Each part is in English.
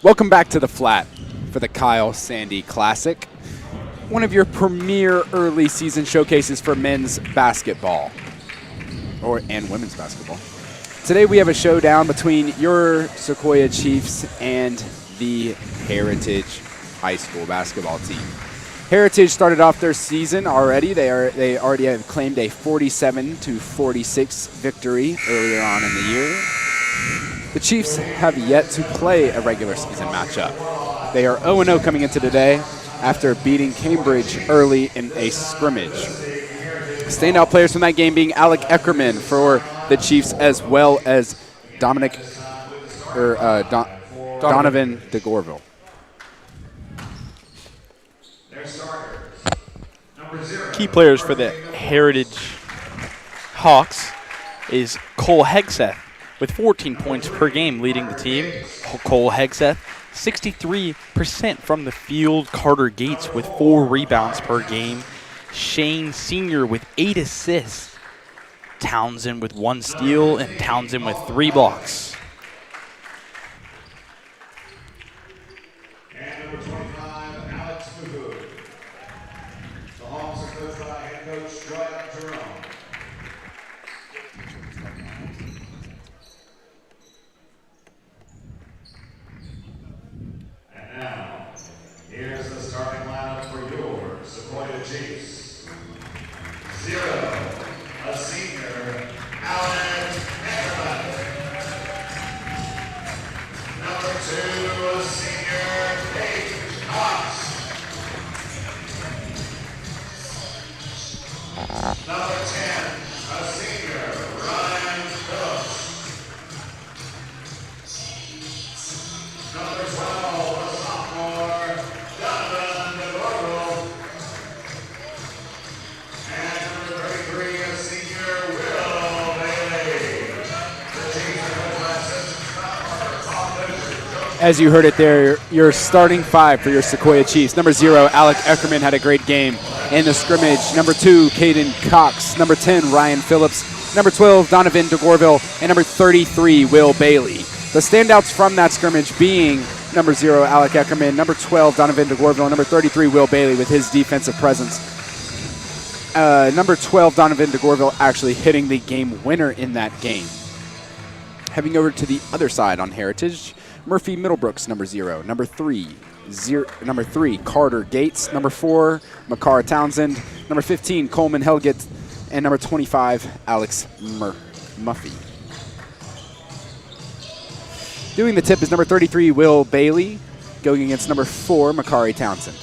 Welcome back to the Flat for the Kyle Sandy Classic, one of your premier early season showcases for men's basketball and women's basketball. Today we have a showdown between your Sequoyah Chiefs and the Heritage High School basketball team. Heritage started off their season already. They already have claimed a 47-46 victory earlier on in the year. The Chiefs have yet to play a regular season matchup. They are 0-0 coming into today after beating Cambridge early in a scrimmage. Standout players from that game being Alec Eckerman for the Chiefs, as well as Donovan de Gorville. Key players for the Heritage Hawks is Cole Hegseth with 14 points per game leading the team. Cole Hegseth, 63% from the field. Carter Gates with 4 rebounds per game. Shane Sr. with 8 assists. Townsend with 1 steal, and Townsend with 3 blocks. And number 25, Alex Fugu. The Hawks are coached by head coach Jerome. And now, here's the starting lineup for your Sequoyah Chiefs. 0, a senior, Alex Eckerman. Number 2, a senior, Kate Cox. Number 10, a senior, Ryan Phillips. Number 12, a sophomore, Donovan DeGorville. And number 33, a senior, Will Bailey. The Chiefs are coached by assistant coach. As you heard it there, your starting 5 for your Sequoyah Chiefs. Number 0, Alec Eckerman had a great game in the scrimmage. Number 2, Caden Cox. Number 10, Ryan Phillips. Number 12, Donovan de Gorville. And number 33, Will Bailey. The standouts from that scrimmage being number 0, Alec Eckerman. Number 12, Donovan de Gorville. And number 33, Will Bailey with his defensive presence. Number 12, Donovan de Gorville actually hitting the game winner in that game. Heading over to the other side on Heritage, Murphy Middlebrooks, number 0. Number 3, Carter Gates. Number 4, Makara Townsend. Number 15, Coleman Helgett. And number 25, Alex Muffy. Doing the tip is number 33, Will Bailey, going against number 4, Makari Townsend.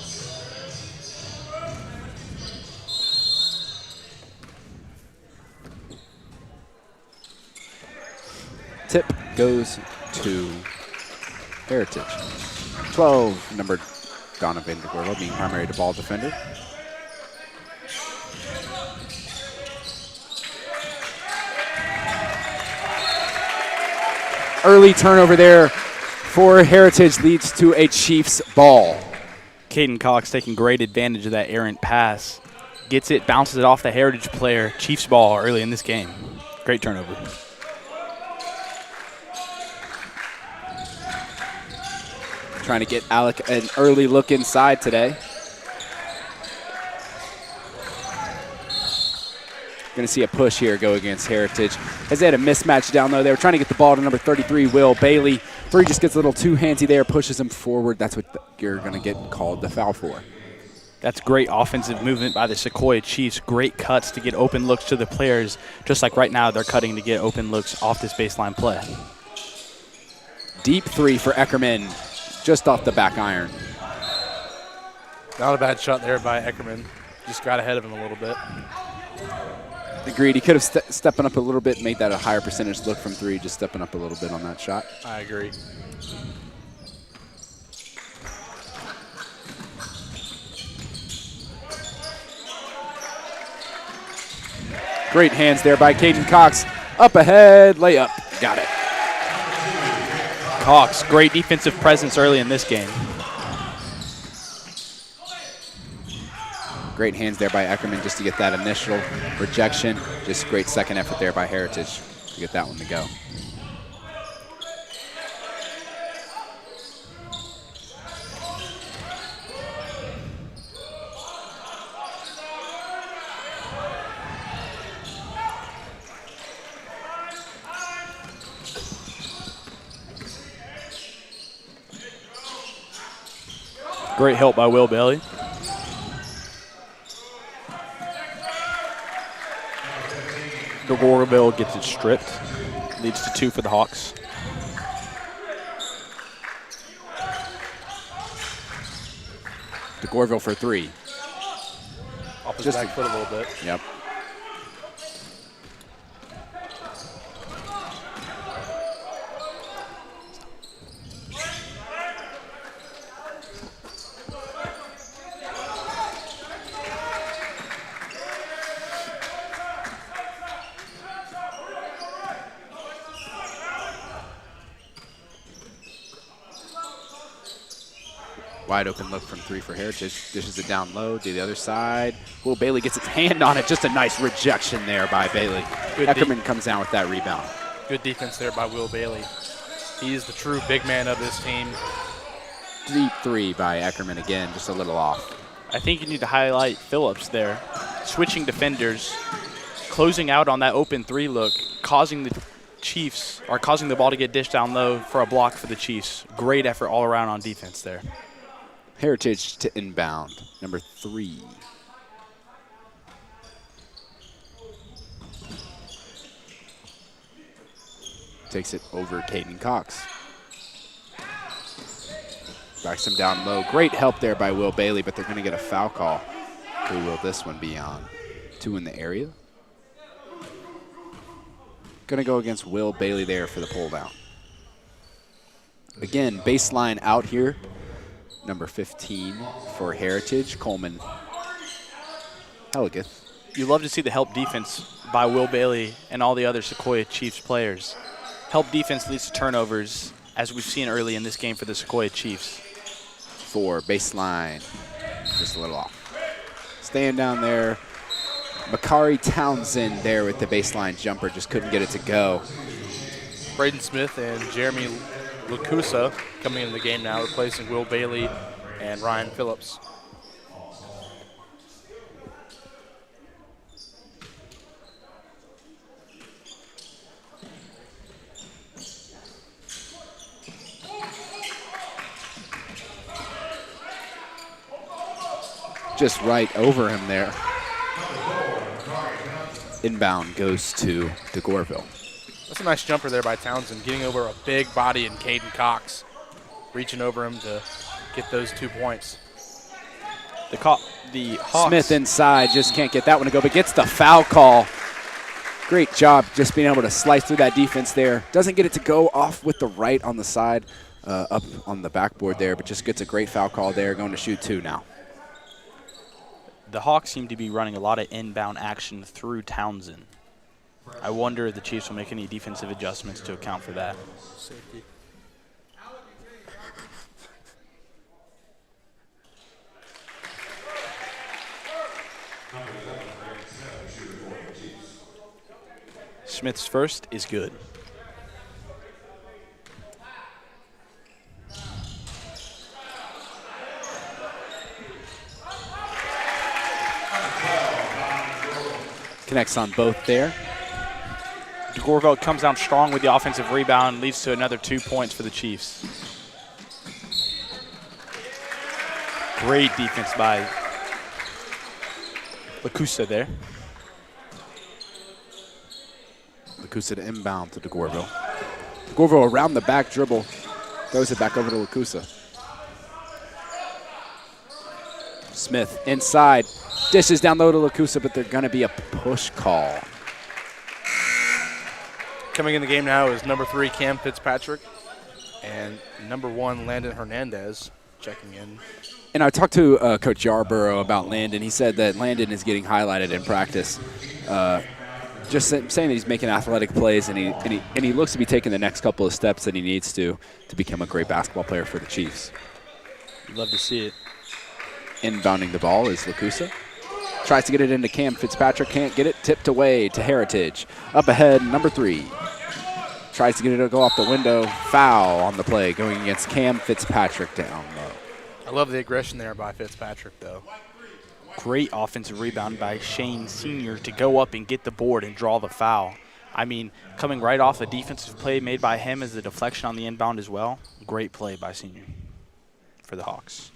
Tip goes to Heritage. 12, number Donovan DeGorville, being primary to ball defender. Early turnover there for Heritage leads to a Chiefs ball. Caden Cox taking great advantage of that errant pass. Gets it, bounces it off the Heritage player. Chiefs ball early in this game. Great turnover. Trying to get Alec an early look inside today. Going to see a push here go against Heritage. As they had a mismatch down low, they were trying to get the ball to number 33, Will Bailey. 3 just gets a little too handsy there, pushes him forward. That's what you're going to get called the foul for. That's great offensive movement by the Sequoyah Chiefs. Great cuts to get open looks to the players. Just like right now, they're cutting to get open looks off this baseline play. Deep 3 for Eckerman, just off the back iron. Not a bad shot there by Eckerman. Just got ahead of him a little bit. Agreed. He could have stepping up a little bit, made that a higher percentage look from 3, just stepping up a little bit on that shot. I agree. Great hands there by Caden Cox. Up ahead, layup. Got it. Cox, great defensive presence early in this game. Great hands there by Eckerman just to get that initial rejection. Just great second effort there by Heritage to get that one to go. Great help by Will Bailey. DeGorville gets it stripped. Leads to 2 for the Hawks. DeGorville for 3. Off his Just back foot a little bit. Yep. Wide open look from 3 for Heritage. Dishes it down low to the other side. Will Bailey gets its hand on it. Just a nice rejection there by Bailey. Good Eckerman comes down with that rebound. Good defense there by Will Bailey. He is the true big man of this team. Deep 3 by Eckerman again, just a little off. I think you need to highlight Phillips there. Switching defenders, closing out on that open 3 look, causing the Chiefs, or causing the ball to get dished down low for a block for the Chiefs. Great effort all around on defense there. Heritage to inbound, number 3. Takes it over Caden Cox. Backs him down low. Great help there by Will Bailey, but they're going to get a foul call. Who will this one be on? 2 in the area. Going to go against Will Bailey there for the pull down. Again, baseline out here. Number 15 for Heritage, Coleman Helgeth. You love to see the help defense by Will Bailey and all the other Sequoyah Chiefs players. Help defense leads to turnovers, as we've seen early in this game for the Sequoyah Chiefs. 4, baseline, just a little off. Staying down there, Makari Townsend there with the baseline jumper, just couldn't get it to go. Braden Smith and Jeremy Lacusa coming into the game now, replacing Will Bailey and Ryan Phillips. Just right over him there. Inbound goes to DeGorville. That's a nice jumper there by Townsend, getting over a big body in Caden Cox, reaching over him to get those 2 points. The Hawks. Smith inside, just can't get that one to go, but gets the foul call. Great job just being able to slice through that defense there. Doesn't get it to go off with the right on the side, up on the backboard there, but just gets a great foul call there, going to shoot 2 now. The Hawks seem to be running a lot of inbound action through Townsend. I wonder if the Chiefs will make any defensive adjustments to account for that. Safety. Smith's first is good. Connects on both there. DeGorville comes down strong with the offensive rebound, leads to another 2 points for the Chiefs. Great defense by Lacusa there. Lacusa to inbound to DeGorville. DeGorville around the back dribble, throws it back over to Lacusa. Smith inside, dishes down low to Lacusa, but they're going to be a push call. Coming in the game now is number 3, Cam Fitzpatrick, and number 1, Landon Hernandez, checking in. And I talked to Coach Yarborough about Landon. He said that Landon is getting highlighted in practice. Just saying that he's making athletic plays, and he looks to be taking the next couple of steps that he needs to become a great basketball player for the Chiefs. You'd love to see it. Inbounding the ball is Lacusa. Tries to get it into Cam Fitzpatrick, can't get it. Tipped away to Heritage. Up ahead, number 3. Tries to get it to go off the window. Foul on the play going against Cam Fitzpatrick down low. I love the aggression there by Fitzpatrick, though. Great offensive rebound by Shane Sr. to go up and get the board and draw the foul. I mean, coming right off a defensive play made by him as a deflection on the inbound as well. Great play by Sr. for the Hawks.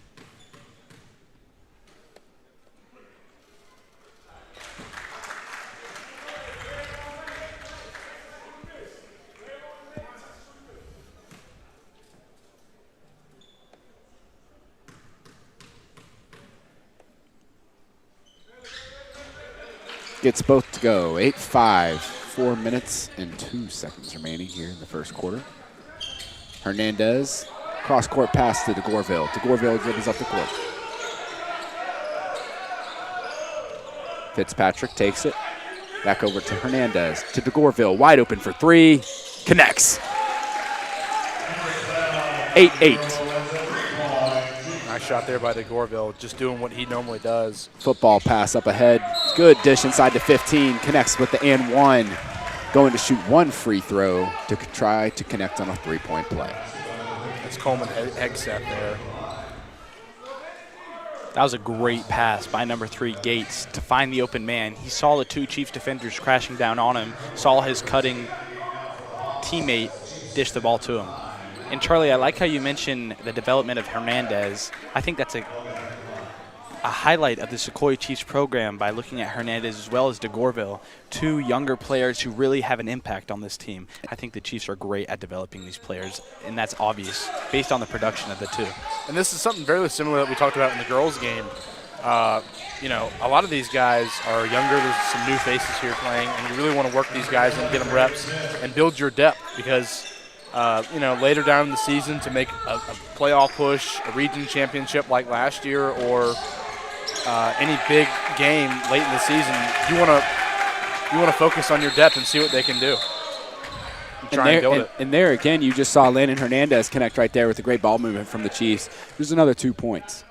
gets both to go. 8-5, 4 minutes and 2 seconds remaining here in the first quarter. Hernandez, cross-court pass to DeGorville. DeGorville dribbles up the court. Fitzpatrick takes it. Back over to Hernandez, to DeGorville. Wide open for three. Connects. 8-8. Nice shot there by DeGorville, just doing what he normally does. Football pass up ahead. Good dish inside to 15. Connects with the and one. Going to shoot one free throw to try to connect on a three-point play. That's Coleman Hegseth there. That was a great pass by number 3, Gates, to find the open man. He saw the 2 Chiefs defenders crashing down on him, saw his cutting teammate dish the ball to him. And Charlie, I like how you mentioned the development of Hernandez. I think that's a highlight of the Sequoyah Chiefs program by looking at Hernandez as well as DeGorville, 2 younger players who really have an impact on this team. I think the Chiefs are great at developing these players, and that's obvious based on the production of the 2. And this is something very similar that we talked about in the girls' game. You know, a lot of these guys are younger. There's some new faces here playing, and you really want to work these guys and get them reps and build your depth because, you know, later down in the season to make a playoff push, a region championship like last year, or any big game late in the season, you want to focus on your depth and see what they can do. Try and build it. And there again, you just saw Landon Hernandez connect right there with a great ball movement from the Chiefs. There's another 2 points.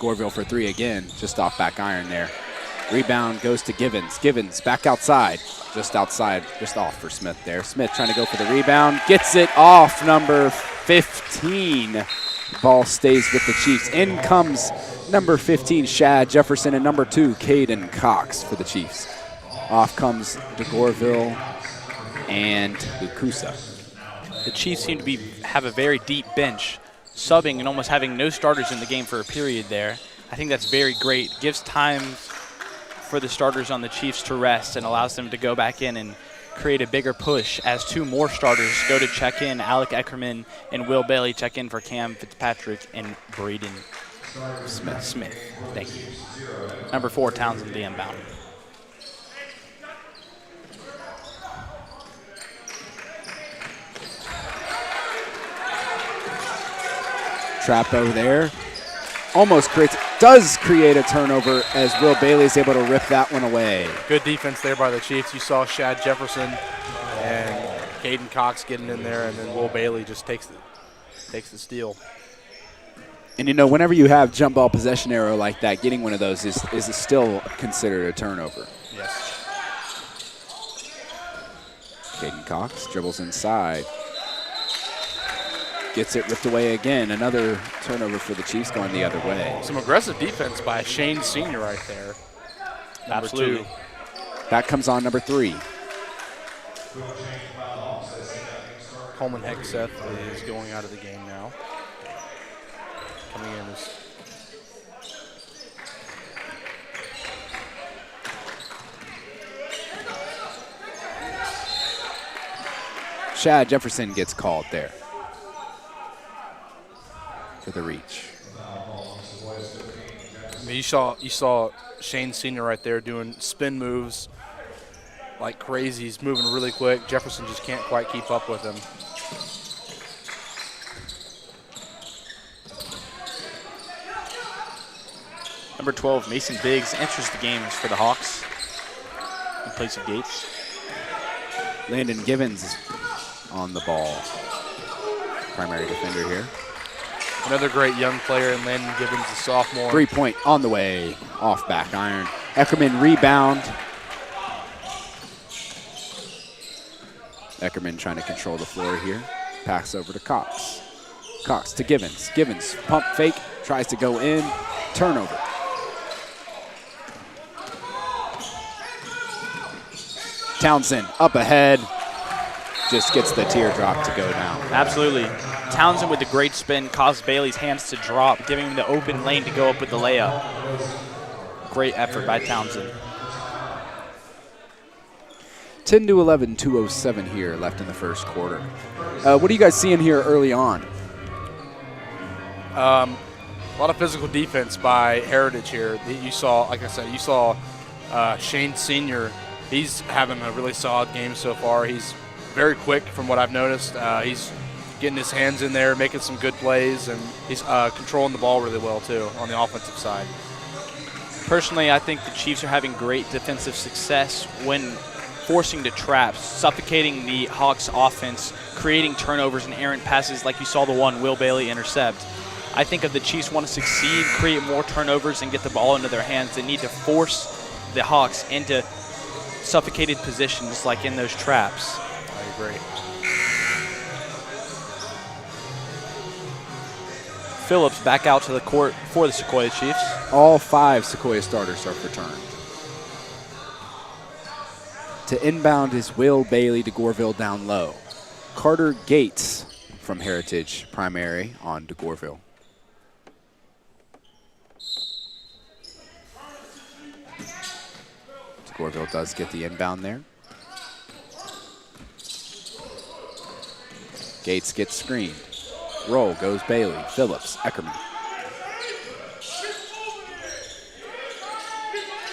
Gorville for 3 again, just off back iron there. Rebound goes to Givens. Givens back outside, just off for Smith there. Smith trying to go for the rebound, gets it off number 15. Ball stays with the Chiefs. In comes number 15, Shad Jefferson, and number 2, Caden Cox for the Chiefs. Off comes DeGorville and Lukusa. The Chiefs seem to have a very deep bench, subbing and almost having no starters in the game for a period there. I think that's very great. Gives time for the starters on the Chiefs to rest and allows them to go back in and create a bigger push as 2 more starters go to check in. Alec Eckerman and Will Bailey check in for Cam Fitzpatrick and Braden Smith. Thank you. Number 4, Townsend, the inbound. Trapo there. Does create a turnover as Will Bailey is able to rip that one away. Good defense there by the Chiefs. You saw Shad Jefferson and Caden Cox getting in there, and then Will Bailey just takes the steal. And, you know, whenever you have jump ball possession arrow like that, getting one of those is still considered a turnover. Yes. Caden Cox dribbles inside. Gets it ripped away again. Another turnover for the Chiefs going the other way. Some aggressive defense by Shane Sr. right there. Absolutely. 2. That comes on number 3. Coleman Hegseth is going out of the game now. Coming in is Shad Jefferson gets called there for the reach. I mean, you saw Shane Sr. right there doing spin moves like crazy. He's moving really quick. Jefferson just can't quite keep up with him. Number 12, Mason Biggs enters the games for the Hawks in place of Gates. Landon Givens on the ball. Primary defender here. Another great young player in Landon Givens, a sophomore. 3-point on the way, off back iron. Eckerman rebound. Eckerman trying to control the floor here. Pass over to Cox. Cox to Givens. Givens pump fake, tries to go in. Turnover. Townsend up ahead. just gets the teardrop to go down. Absolutely. Townsend with the great spin caused Bailey's hands to drop, giving him the open lane to go up with the layup. Great effort by Townsend. 10-11, 2:07 here left in the first quarter. What are you guys seeing here early on? A lot of physical defense by Heritage here. You saw, like I said, Shane Sr. He's having a really solid game so far. He's very quick from what I've noticed. He's getting his hands in there, making some good plays, and he's controlling the ball really well, too, on the offensive side. Personally, I think the Chiefs are having great defensive success when forcing the traps, suffocating the Hawks offense, creating turnovers and errant passes like you saw the one Will Bailey intercept. I think if the Chiefs want to succeed, create more turnovers, and get the ball into their hands, they need to force the Hawks into suffocated positions like in those traps. I agree. Phillips back out to the court for the Sequoyah Chiefs. All 5 Sequoyah starters have returned. To inbound is Will Bailey to Goreville down low. Carter Gates from Heritage primary on to Goreville. Goreville does get the inbound there. Gates gets screened. Roll goes Bailey, Phillips, Eckerman.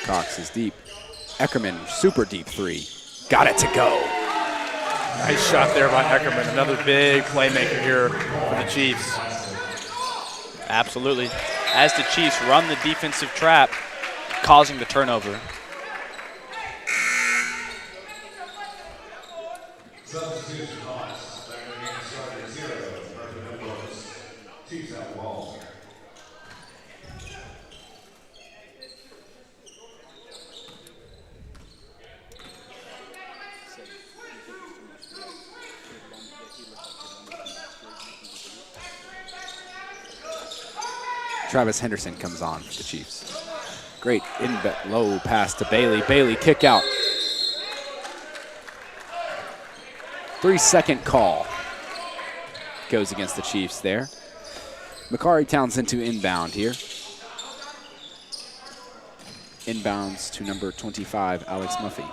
Cox is deep. Eckerman, super deep 3. Got it to go. Nice shot there by Eckerman. Another big playmaker here for the Chiefs. Absolutely. As the Chiefs run the defensive trap, causing the turnover. Substitution loss. Back in the game started 0. President Willis. Chiefs out the ball. Travis Henderson comes on for the Chiefs. Great low pass to Bailey. Bailey kick out. 3-second call goes against the Chiefs there. Makari Townsend to inbound here. Inbounds to number 25, Alex Muffy.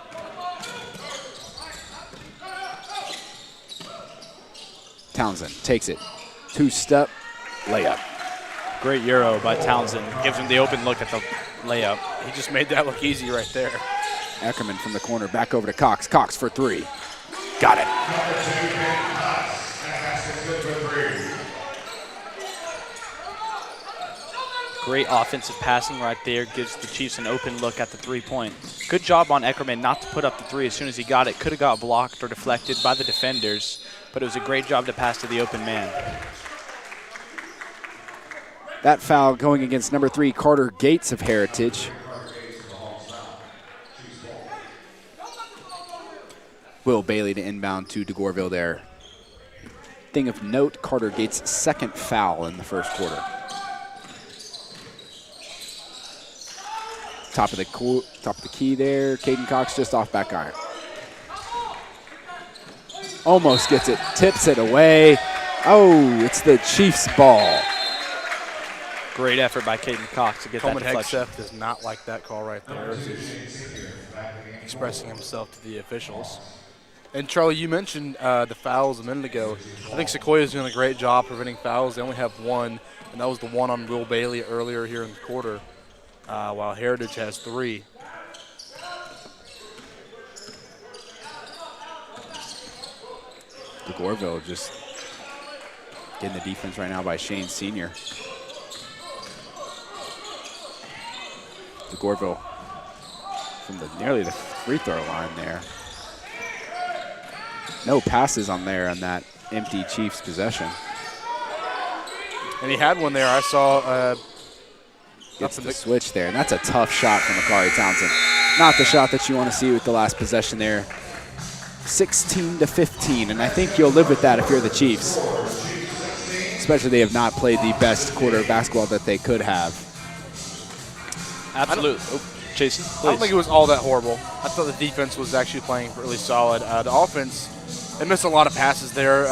Townsend takes it. 2-step layup. Great Euro by Townsend. Gives him the open look at the layup. He just made that look easy right there. Eckerman from the corner back over to Cox. Cox for 3. Got it. Number 2, Ben Cox. That's good for 3. Great offensive passing right there. Gives the Chiefs an open look at the 3-point. Good job on Eckerman not to put up the 3 as soon as he got it. Could have got blocked or deflected by the defenders, but it was a great job to pass to the open man. That foul going against number 3, Carter Gates of Heritage. Will Bailey to inbound to DeGorville there. Thing of note, Carter Gates' second foul in the first quarter. Top of the key there. Caden Cox just off back iron. Almost gets it, tips it away. Oh, it's the Chiefs' ball. Great effort by Caden Cox to get Coleman that deflection. Hegseth does not like that call right there as he's expressing himself to the officials. And Charlie, you mentioned the fouls a minute ago. I think Sequoyah's doing a great job preventing fouls. They only have 1, and that was the one on Will Bailey earlier here in the quarter, while Heritage has 3. DeGorville just getting the defense right now by Shane Sr. DeGorville from nearly the free throw line there. No passes on there on that empty Chiefs possession. And he had one there. I saw. Gets the switch there, and that's a tough shot from Makari Townsend. Not the shot that you want to see with the last possession there. 16-15, and I think you'll live with that if you're the Chiefs. Especially they have not played the best quarter of basketball that they could have. Absolutely. Jason, please. I don't think it was all that horrible. I thought the defense was actually playing really solid. The offense They missed a lot of passes there.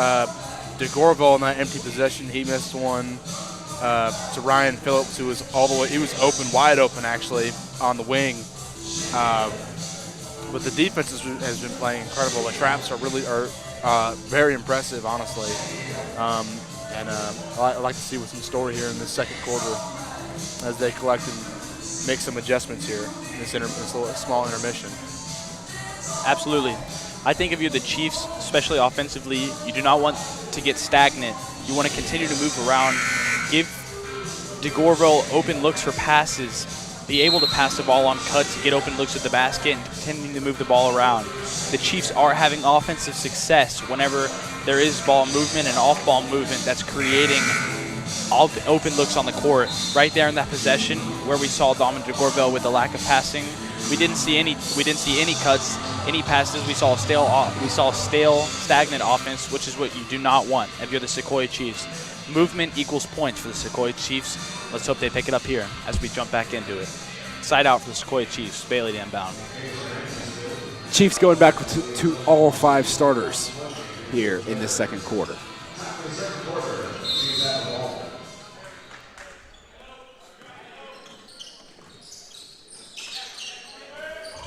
DeGorville in that empty possession, he missed one to Ryan Phillips, who was all the way. He was open, wide open actually, on the wing. But the defense has been playing incredible. The traps are very impressive, honestly. I'd like to see what's in store here in this second quarter as they collect and make some adjustments here in this small intermission. Absolutely. I think if you're the Chiefs, especially offensively, you do not want to get stagnant. You want to continue to move around, give DeGorville open looks for passes, be able to pass the ball on cuts, get open looks at the basket, and continuing to move the ball around. The Chiefs are having offensive success whenever there is ball movement and off-ball movement that's creating open looks on the court. Right there in that possession where we saw Dominic DeGorville with the lack of passing, we didn't see any cuts, any passes. We saw stale, stagnant offense, which is what you do not want if you're the Sequoyah Chiefs. Movement equals points for the Sequoyah Chiefs. Let's hope they pick it up here as we jump back into it. Side out for the Sequoyah Chiefs. Bailey to inbound. Chiefs going back to all 5 starters here in the second quarter.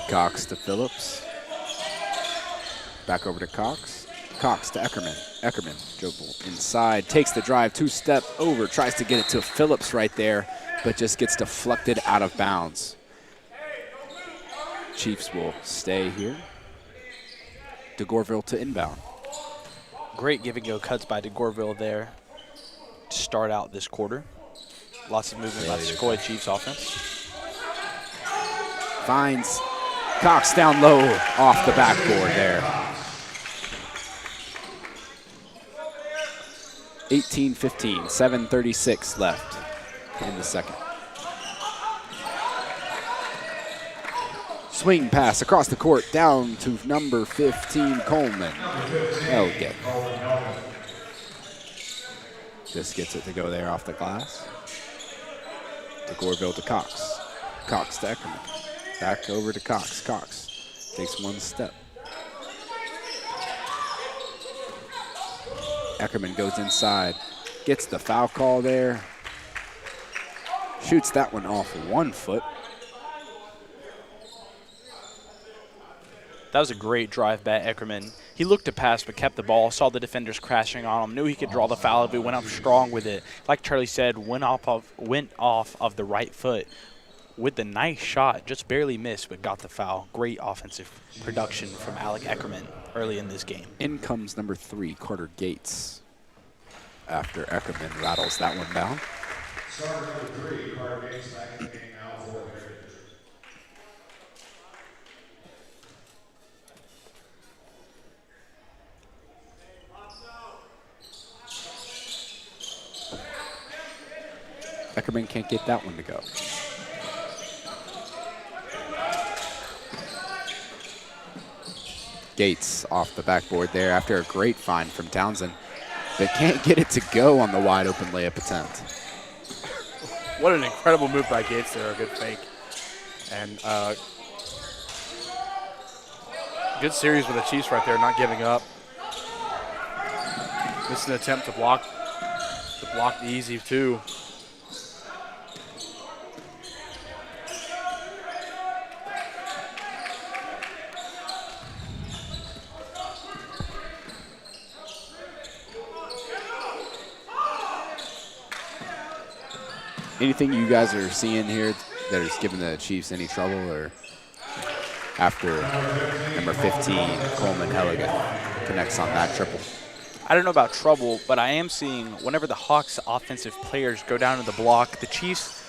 Cox to Phillips. Back over to Cox. Cox to Eckerman. Eckerman, dribble inside, takes the drive, 2-step over, tries to get it to Phillips right there, but just gets deflected out of bounds. Chiefs will stay here. DeGorville to inbound. Great give-and-go cuts by DeGorville there to start out this quarter. Lots of movement by the Sequoyah Chiefs offense. Finds Cox down low off the backboard there. 18-15, 7:36 left in the second. Swing pass across the court down to number 15, Coleman. Okay. Just gets it to go there off the glass. DeGorville to Cox. Cox to Eckerman. Back over to Cox. Cox takes 1 step. Eckerman goes inside. Gets the foul call there. Shoots that one off 1 foot. That was a great drive by Eckerman. He looked to pass but kept the ball, saw the defenders crashing on him, knew he could draw the foul if he went up strong with it. Like Charlie said, went off of the right foot with the nice shot. Just barely missed but got the foul. Great offensive production from Alec Eckerman early in this game. In comes number 3, Carter Gates, after Eckerman rattles that one down. Starter number 3, Carter Gates, back in the game now for the Heritage. Eckerman can't get that one to go. Gates off the backboard there after a great find from Townsend, but can't get it to go on the wide open layup attempt. What an incredible move by Gates there, a good fake. And good series with the Chiefs right there, not giving up. This is an attempt to block the easy too. Anything you guys are seeing here that is giving the Chiefs any trouble, or after number 15, Coleman Helligan, connects on that triple? I don't know about trouble, but I am seeing whenever the Hawks offensive players go down to the block, the Chiefs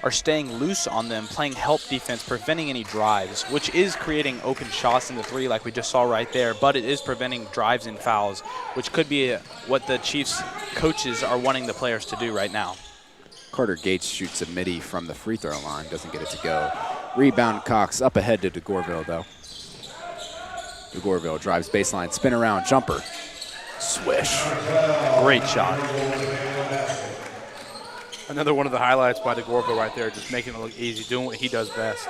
are staying loose on them, playing help defense, preventing any drives, which is creating open shots in the 3 like we just saw right there, but it is preventing drives and fouls, which could be what the Chiefs coaches are wanting the players to do right now. Carter Gates shoots a midi from the free throw line, doesn't get it to go. Rebound Cox, up ahead to DeGorville though. DeGorville drives baseline, spin around, jumper. Swish. Great shot. Another one of the highlights by DeGorville right there, just making it look easy, doing what he does best.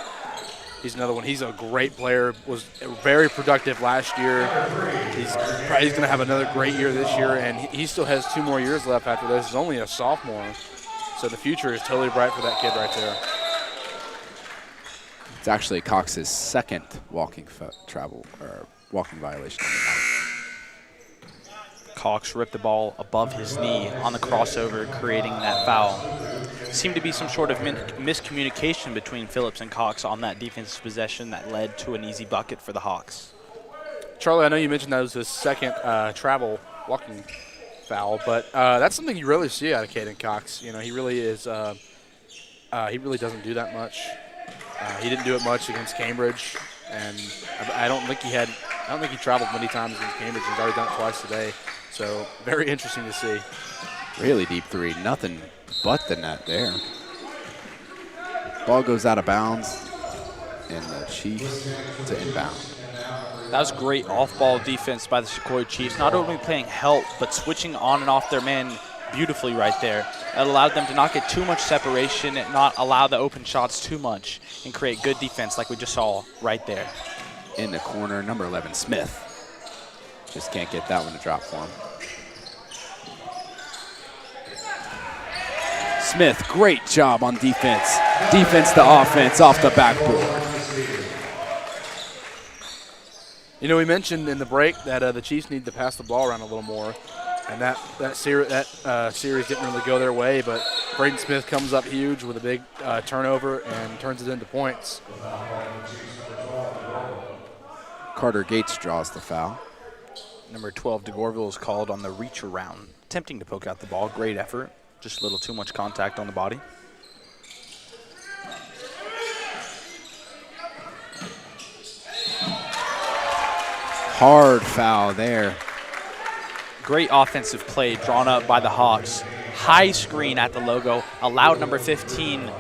He's another one. He's a great player. Was very productive last year. He's going to have another great year this year, and he still has 2 more years left after this. He's only a sophomore, so the future is totally bright for that kid right there. It's actually Cox's second walking violation. Cox ripped the ball above his knee on the crossover, creating that foul. Seemed to be some sort of miscommunication between Phillips and Cox on that defensive possession that led to an easy bucket for the Hawks. Charlie, I know you mentioned that was his second travel walking foul, but that's something you really see out of Caden Cox. You know, he really is. He really doesn't do that much. He didn't do it much against Cambridge, and I don't think he traveled many times against Cambridge. He's already done it twice today. So very interesting to see. Really deep three, nothing but the net there. Ball goes out of bounds, and the Chiefs to inbound. That was great off-ball defense by the Sequoyah Chiefs, not only playing help, but switching on and off their man beautifully right there. That allowed them to not get too much separation and not allow the open shots too much and create good defense like we just saw right there. In the corner, number 11, Smith. Just can't get that one to drop for him. Smith, great job on defense. Defense to offense off the backboard. You know, we mentioned in the break that the Chiefs need to pass the ball around a little more, and that series didn't really go their way. But Braden Smith comes up huge with a big turnover and turns it into points. Carter Gates draws the foul. Number 12, DeGorville is called on the reach around, attempting to poke out the ball. Great effort. Just a little too much contact on the body. Hard foul there. Great offensive play drawn up by the Hawks. High screen at the logo, allowed number 15,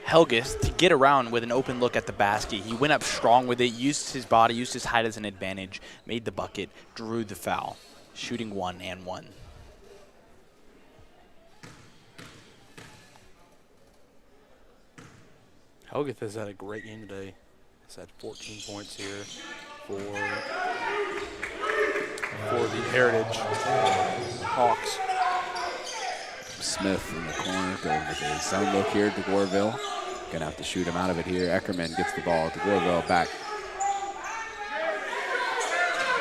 Helgis, to get around with an open look at the basket. He went up strong with it, used his body, used his height as an advantage, made the bucket, drew the foul, shooting 1 and 1. Helgis has had a great game today. He's had 14 points here for the Heritage Hawks. Smith in the corner, going with a zone look here. DeGorville gonna have to shoot him out of it here. Eckerman gets the ball. DeGorville back.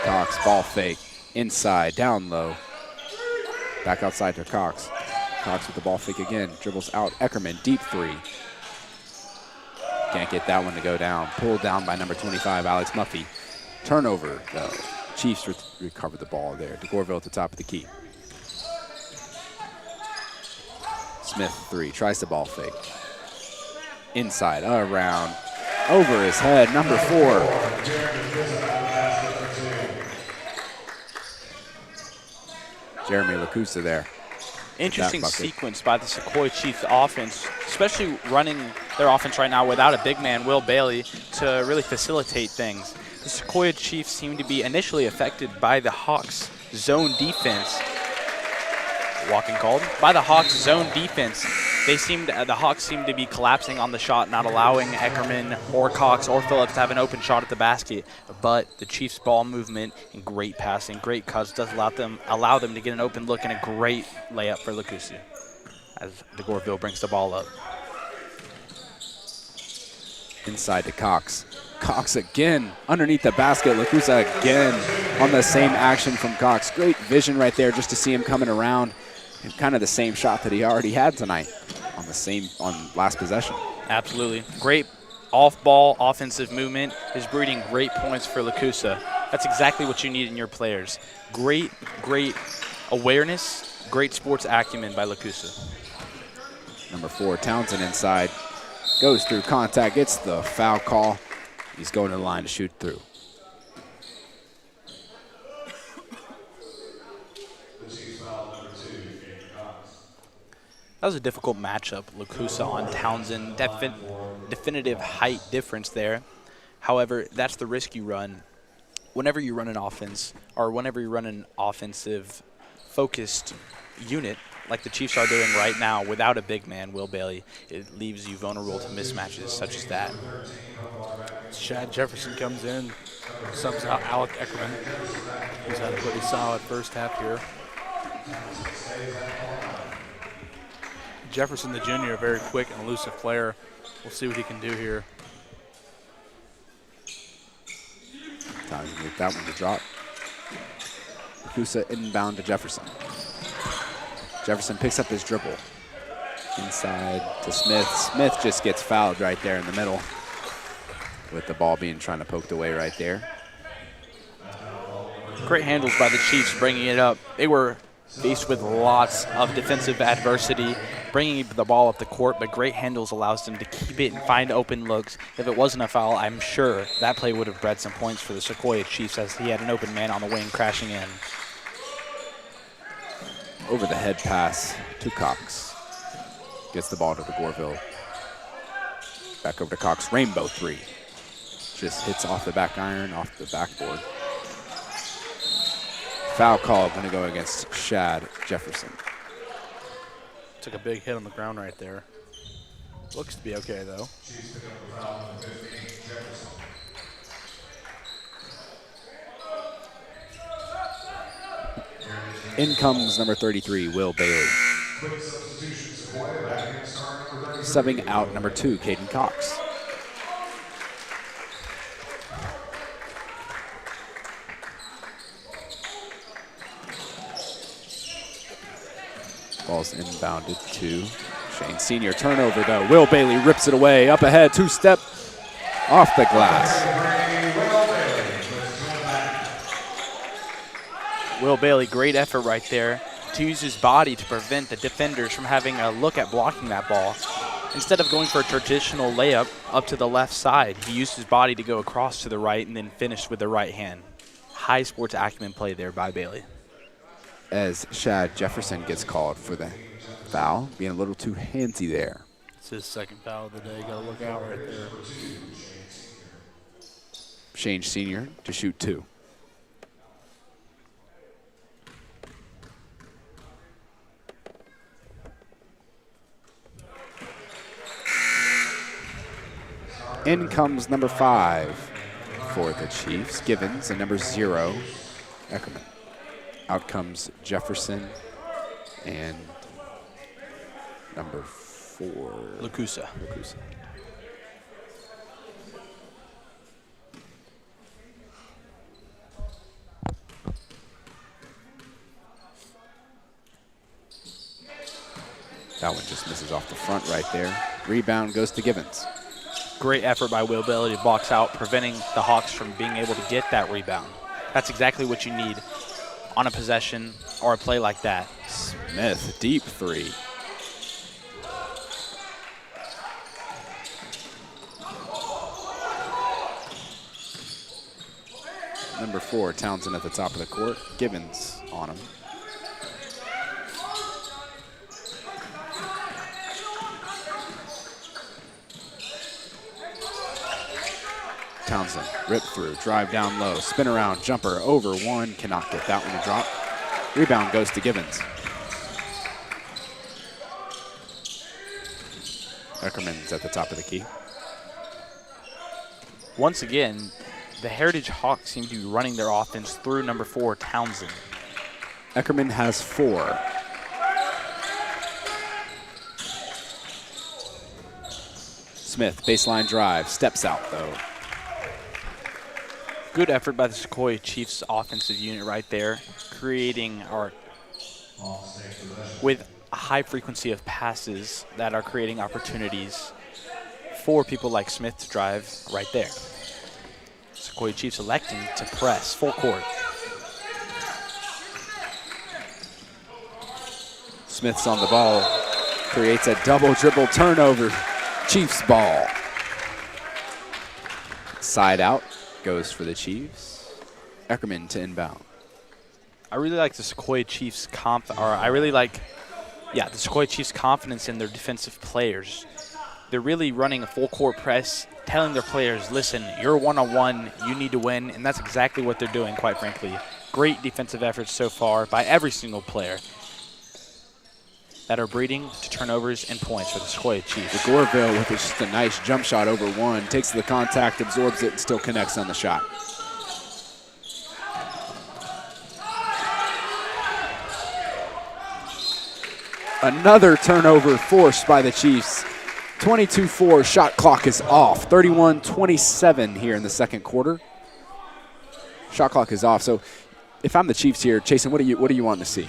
Cox, ball fake, inside, down low. Back outside to Cox. Cox with the ball fake again, dribbles out. Eckerman, deep three. Can't get that one to go down. Pulled down by number 25, Alex Muffy. Turnover, though. Chiefs recovered the ball there. DeGorville at the top of the key. Smith, three, tries the ball fake. Inside, around, over his head, number 4. Jeremy Lacusa there. Interesting sequence by the Sequoyah Chiefs offense, especially running their offense right now without a big man, Will Bailey, to really facilitate things. The Sequoyah Chiefs seem to be initially affected by the Hawks' zone defense. Walking called by the Hawks' zone defense. The Hawks seem to be collapsing on the shot, not allowing Eckerman or Cox or Phillips to have an open shot at the basket. But the Chiefs' ball movement and great passing, great cuts does allow them to get an open look and a great layup for Lacusa as DeGorville brings the ball up. Inside to Cox. Cox again underneath the basket. Lacusa again on the same action from Cox. Great vision right there just to see him coming around. And kind of the same shot that he already had tonight on last possession. Absolutely. Great off-ball offensive movement is breeding great points for Lacusa. That's exactly what you need in your players. Great awareness, great sports acumen by Lacusa. Number 4, Townsend inside. Goes through contact, gets the foul call. He's going to the line to shoot through. That was a difficult matchup. Lacusa on Townsend, definitive height difference there. However, that's the risk you run whenever you run an offense or whenever you run an offensive focused unit like the Chiefs are doing right now without a big man, Will Bailey, it leaves you vulnerable to mismatches such as that. Shad Jefferson comes in, subs out Alec Eckerman, who's had a pretty solid first half here. Jefferson, the junior, a very quick and elusive player. We'll see what he can do here. Time to make that one to drop. Kusa inbound to Jefferson. Jefferson picks up his dribble. Inside to Smith. Smith just gets fouled right there in the middle with the ball being trying to poked away right there. Great handles by the Chiefs bringing it up. They were faced with lots of defensive adversity, bringing the ball up the court, but great handles allows them to keep it and find open looks. If it wasn't a foul, I'm sure that play would have bred some points for the Sequoyah Chiefs as he had an open man on the wing crashing in. Over the head pass to Cox. Gets the ball to the Goreville. Back over to Cox. Rainbow three. Just hits off the back iron, off the backboard. Foul call going to go against Shad Jefferson. Took a big hit on the ground right there. Looks to be okay, though. In comes number 33, Will Bailey. Subbing out number 2, Caden Cox. Ball's inbounded to Shane Sr. Turnover, though. Will Bailey rips it away. Up ahead, two-step off the glass. Will Bailey, great effort right there to use his body to prevent the defenders from having a look at blocking that ball. Instead of going for a traditional layup up to the left side, he used his body to go across to the right and then finished with the right hand. High sports acumen play there by Bailey. As Shad Jefferson gets called for the foul, being a little too handsy there. It's his second foul of the day. Got to look out right there. Shane Sr. to shoot 2. In comes number 5 for the Chiefs, Givens, and number 0, Eckerman. Out comes Jefferson and number 4, Lacusa. That one just misses off the front right there. Rebound goes to Givens. Great effort by Will Bailey to box out, preventing the Hawks from being able to get that rebound. That's exactly what you need on a possession or a play like that. Smith, deep 3. Number 4, Townsend at the top of the court. Givens on him. Townsend, rip through, drive down low, spin around, jumper, over 1, cannot get that one to drop. Rebound goes to Givens. Eckerman's at the top of the key. Once again, the Heritage Hawks seem to be running their offense through number 4, Townsend. Eckerman has 4. Smith, baseline drive, steps out though. Good effort by the Sequoyah Chiefs offensive unit right there, creating with a high frequency of passes that are creating opportunities for people like Smith to drive right there. Sequoyah Chiefs electing to press full court. Smith's on the ball, creates a double dribble turnover. Chiefs ball. Side out. Goes for the Chiefs. Eckerman to inbound. I really like the Sequoyah Chiefs the Sequoyah Chiefs' confidence in their defensive players. They're really running a full court press, telling their players, listen, you're one-on-one, you need to win, and that's exactly what they're doing, quite frankly. great defensive efforts so far by every single player that are breeding to turnovers and points for the Sequoyah Chiefs. Goreville with just a nice jump shot over one, takes the contact, absorbs it, and still connects on the shot. Another turnover forced by the Chiefs. 22-4, shot clock is off. 31-27 here in the second quarter. Shot clock is off. So if I'm the Chiefs here, Chasen, what do you want to see?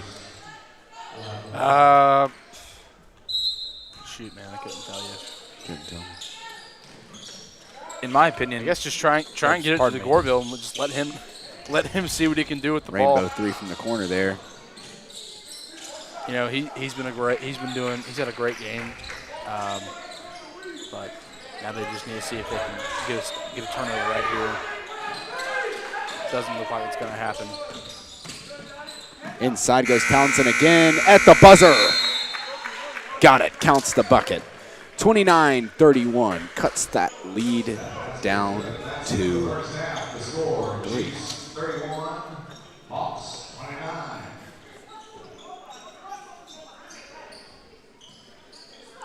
Shoot, man, I couldn't tell you. Couldn't tell me. In my opinion, I guess just try and get it to the Goreville and just let him see what he can do with the Rainbow ball. three from the corner there. You know, he's had a great game, but now they just need to see if they can get a turnover right here. Doesn't look like it's going to happen. Inside goes Townsend again at the buzzer. Got it, counts the bucket. 29-31, cuts that lead down to 3. 31, Hawks 29.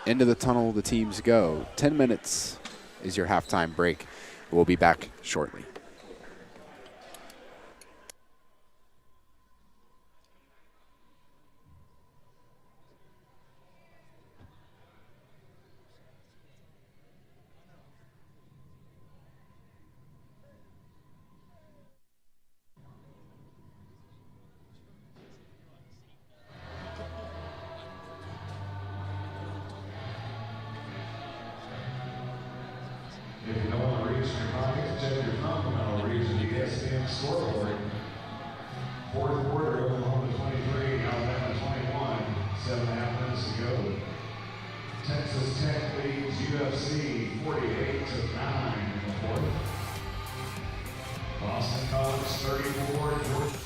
Into the tunnel the teams go. 10 minutes is your halftime break. We'll be back shortly. If you don't want to reach your pockets, check your complemental reason to get SPM scoreboard. Fourth quarter, Oklahoma 23, Alabama 21, 7.5 minutes to go. Texas Tech leads UFC 48-9 in the fourth. Boston College 34, Georgia.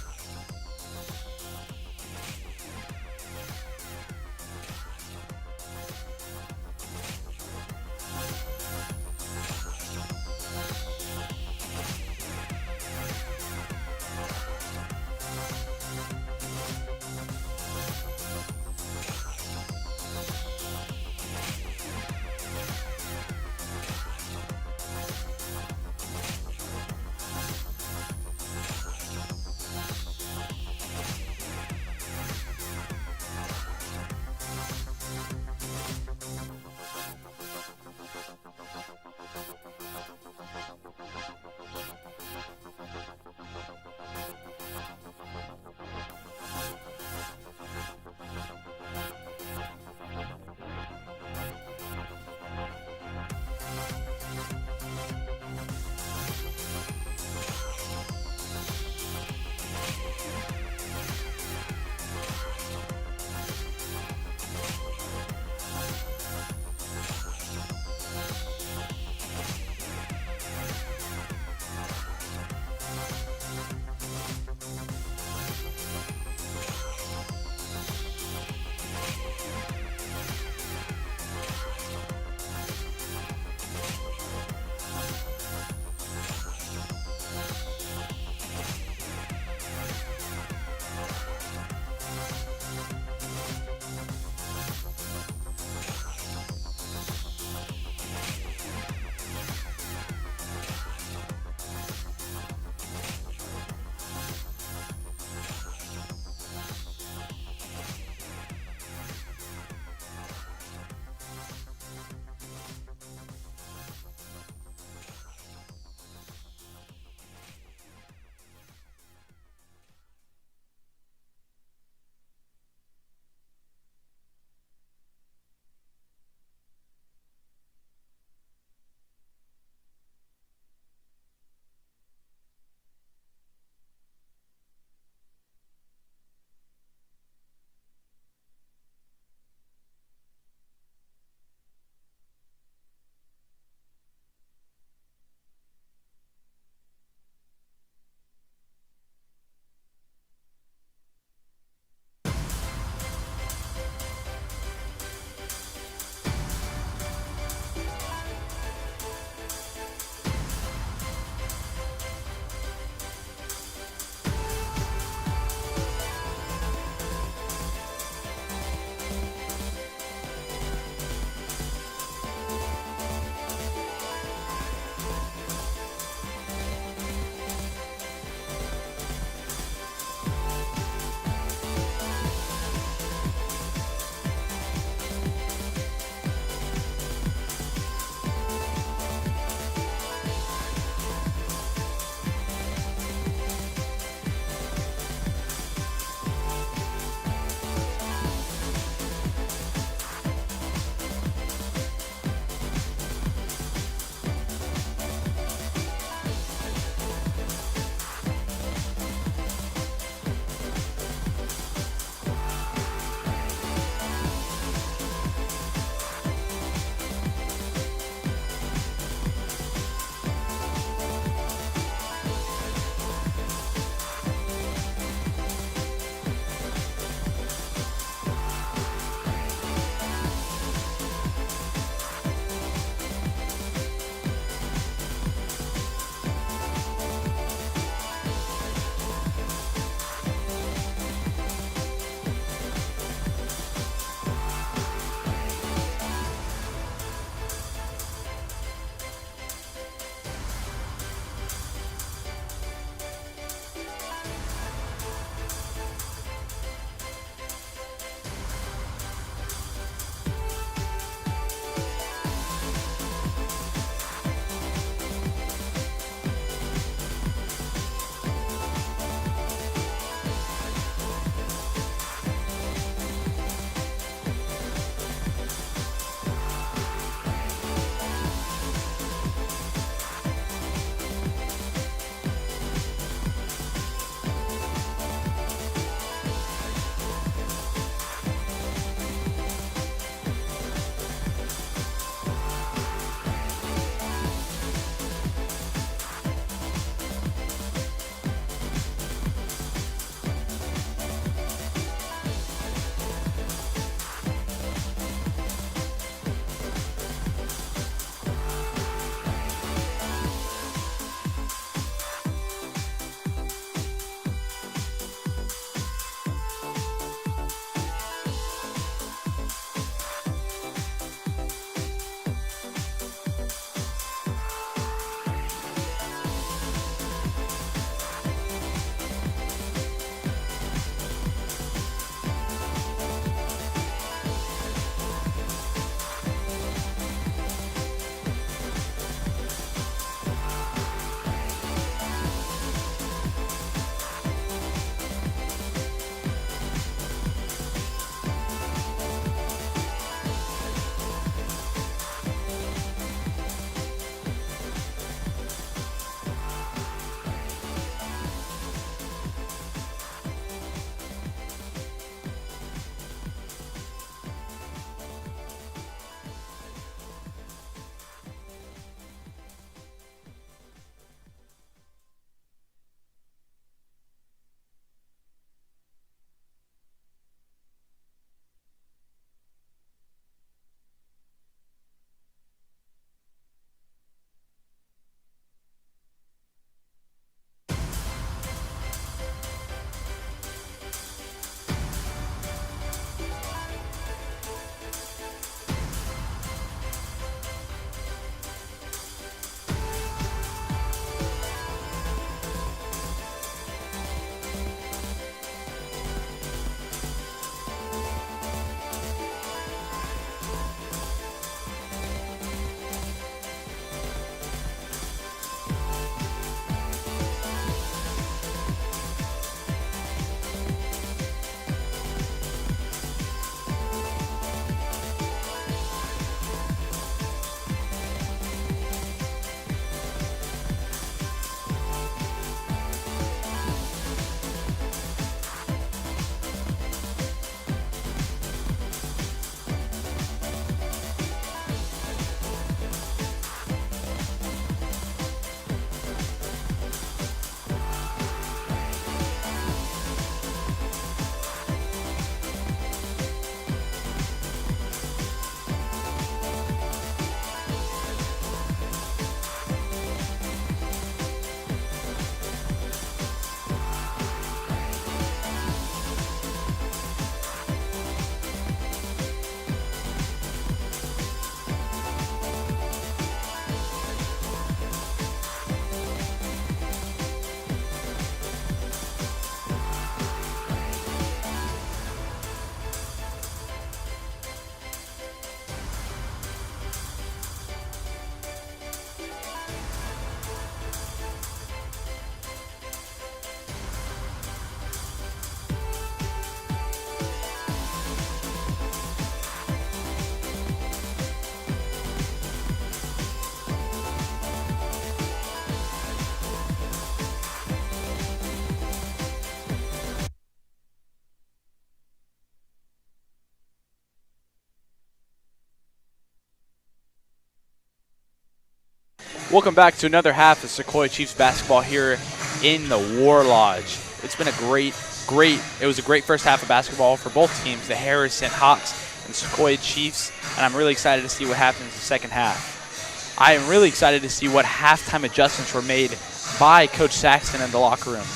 Welcome back to another half of Sequoyah Chiefs basketball here in the War Lodge. It's been it was a great first half of basketball for both teams, the Harrison Hawks and Sequoyah Chiefs, and I'm really excited to see what happens in the second half. I am really excited to see what halftime adjustments were made by Coach Saxton in the locker room.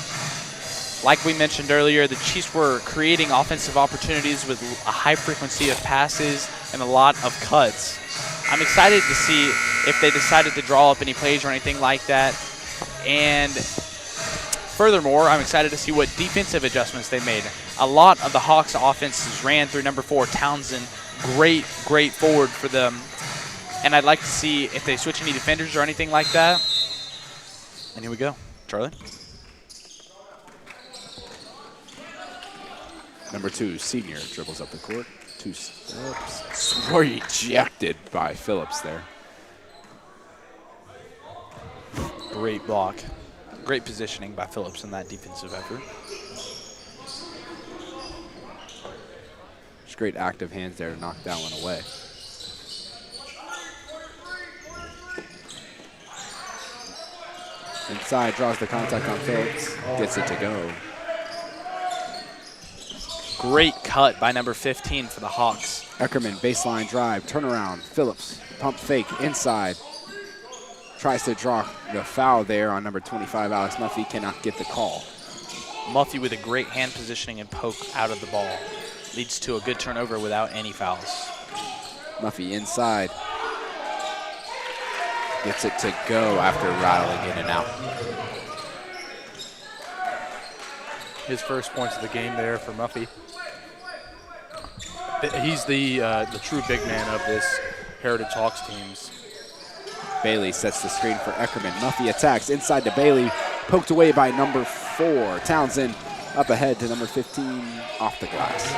Like we mentioned earlier, the Chiefs were creating offensive opportunities with a high frequency of passes and a lot of cuts. I'm excited to see if they decided to draw up any plays or anything like that. And furthermore, I'm excited to see what defensive adjustments they made. A lot of the Hawks offenses ran through number 4, Townsend. Great forward for them. And I'd like to see if they switch any defenders or anything like that. And here we go. Charlie? Number 2, senior, dribbles up the court. 2 steps. Rejected by Phillips there. Great block. Great positioning by Phillips in that defensive effort. Just great active hands there to knock that one away. Inside, draws the contact on Phillips, gets it to go. Great cut by number 15 for the Hawks. Eckerman, baseline drive, turnaround, Phillips, pump fake, inside. Tries to draw the foul there on number 25, Alex Muffy, cannot get the call. Muffy with a great hand positioning and poke out of the ball. Leads to a good turnover without any fouls. Muffy inside. Gets it to go after rattling in and out. His first points of the game there for Muffy. He's the true big man of this Heritage Hawks teams. Bailey sets the screen for Eckerman. Muffy attacks inside to Bailey. Poked away by number 4. Townsend up ahead to number 15 off the glass.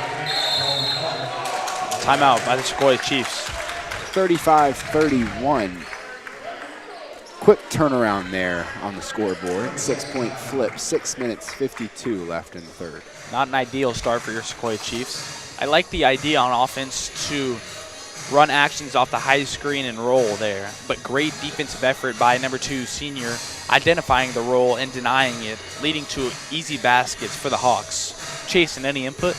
Timeout by the Sequoyah Chiefs. 35-31. Quick turnaround there on the scoreboard. 6-point flip. 6 minutes 52 left in the third. Not an ideal start for your Sequoyah Chiefs. I like the idea on offense to run actions off the high screen and roll there, but great defensive effort by number 2 senior, identifying the roll and denying it, leading to easy baskets for the Hawks. Jason, any input?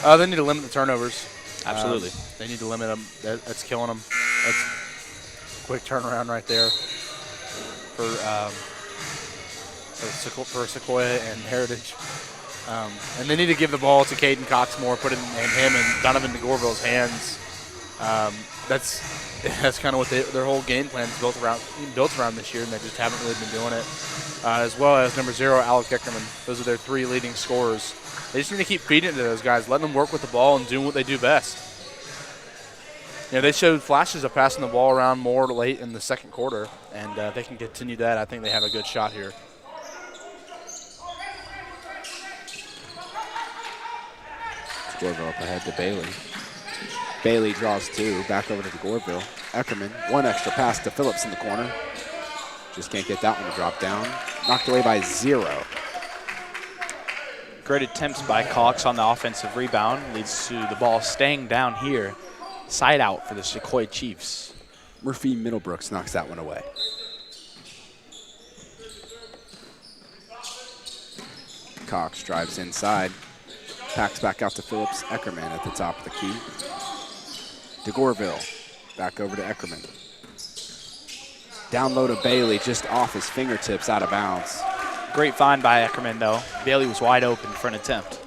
They need to limit the turnovers. Absolutely. They need to limit them. That's killing them. That's a quick turnaround right there for Sequoyah and Heritage. And they need to give the ball to Caden Cox more, put it in him and Donovan DeGorville's hands. That's kind of what their whole game plan is built around this year, and they just haven't really been doing it. As well as number 0, Alec Eckerman. Those are their 3 leading scorers. They just need to keep feeding it to those guys, letting them work with the ball and doing what they do best. You know, they showed flashes of passing the ball around more late in the second quarter, and they can continue that. I think they have a good shot here. Gorville up ahead to Bailey. Bailey draws 2, back over to Gorville. Eckerman, 1 extra pass to Phillips in the corner. Just can't get that one to drop down. Knocked away by 0. Great attempts by Cox on the offensive rebound. Leads to the ball staying down here. Side out for the Sequoyah Chiefs. Murphy Middlebrooks knocks that one away. Cox drives inside. Packs back out to Phillips. Eckerman at the top of the key. DeGorville back over to Eckerman. Down low to Bailey, just off his fingertips, out of bounds. Great find by Eckerman, though. Bailey was wide open for an attempt.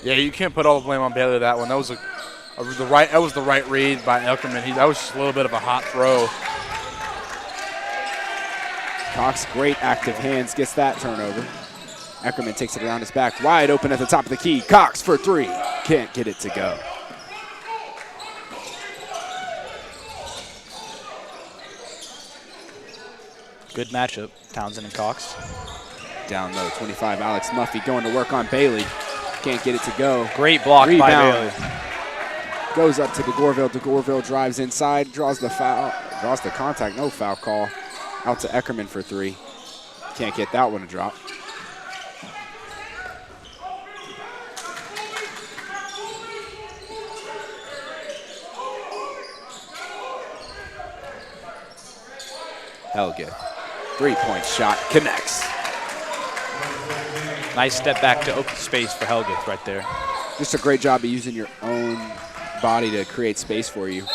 Yeah, you can't put all the blame on Bailey with that one. That was the right read by Eckerman. That was just a little bit of a hot throw. Cox, great active hands, gets that turnover. Eckerman takes it around his back, wide open at the top of the key. Cox for 3, can't get it to go. Good matchup, Townsend and Cox. Down low, 25, Alex Muffy going to work on Bailey. Can't get it to go. Great block by Rebound. Bailey. Goes up to DeGorville. DeGorville drives inside, draws the foul, draws the contact, no foul call. Out to Eckerman for 3. Can't get that one to drop. Helgeth, three-point shot, connects. Nice step back to open space for Helgeth right there. Just a great job of using your own body to create space for you.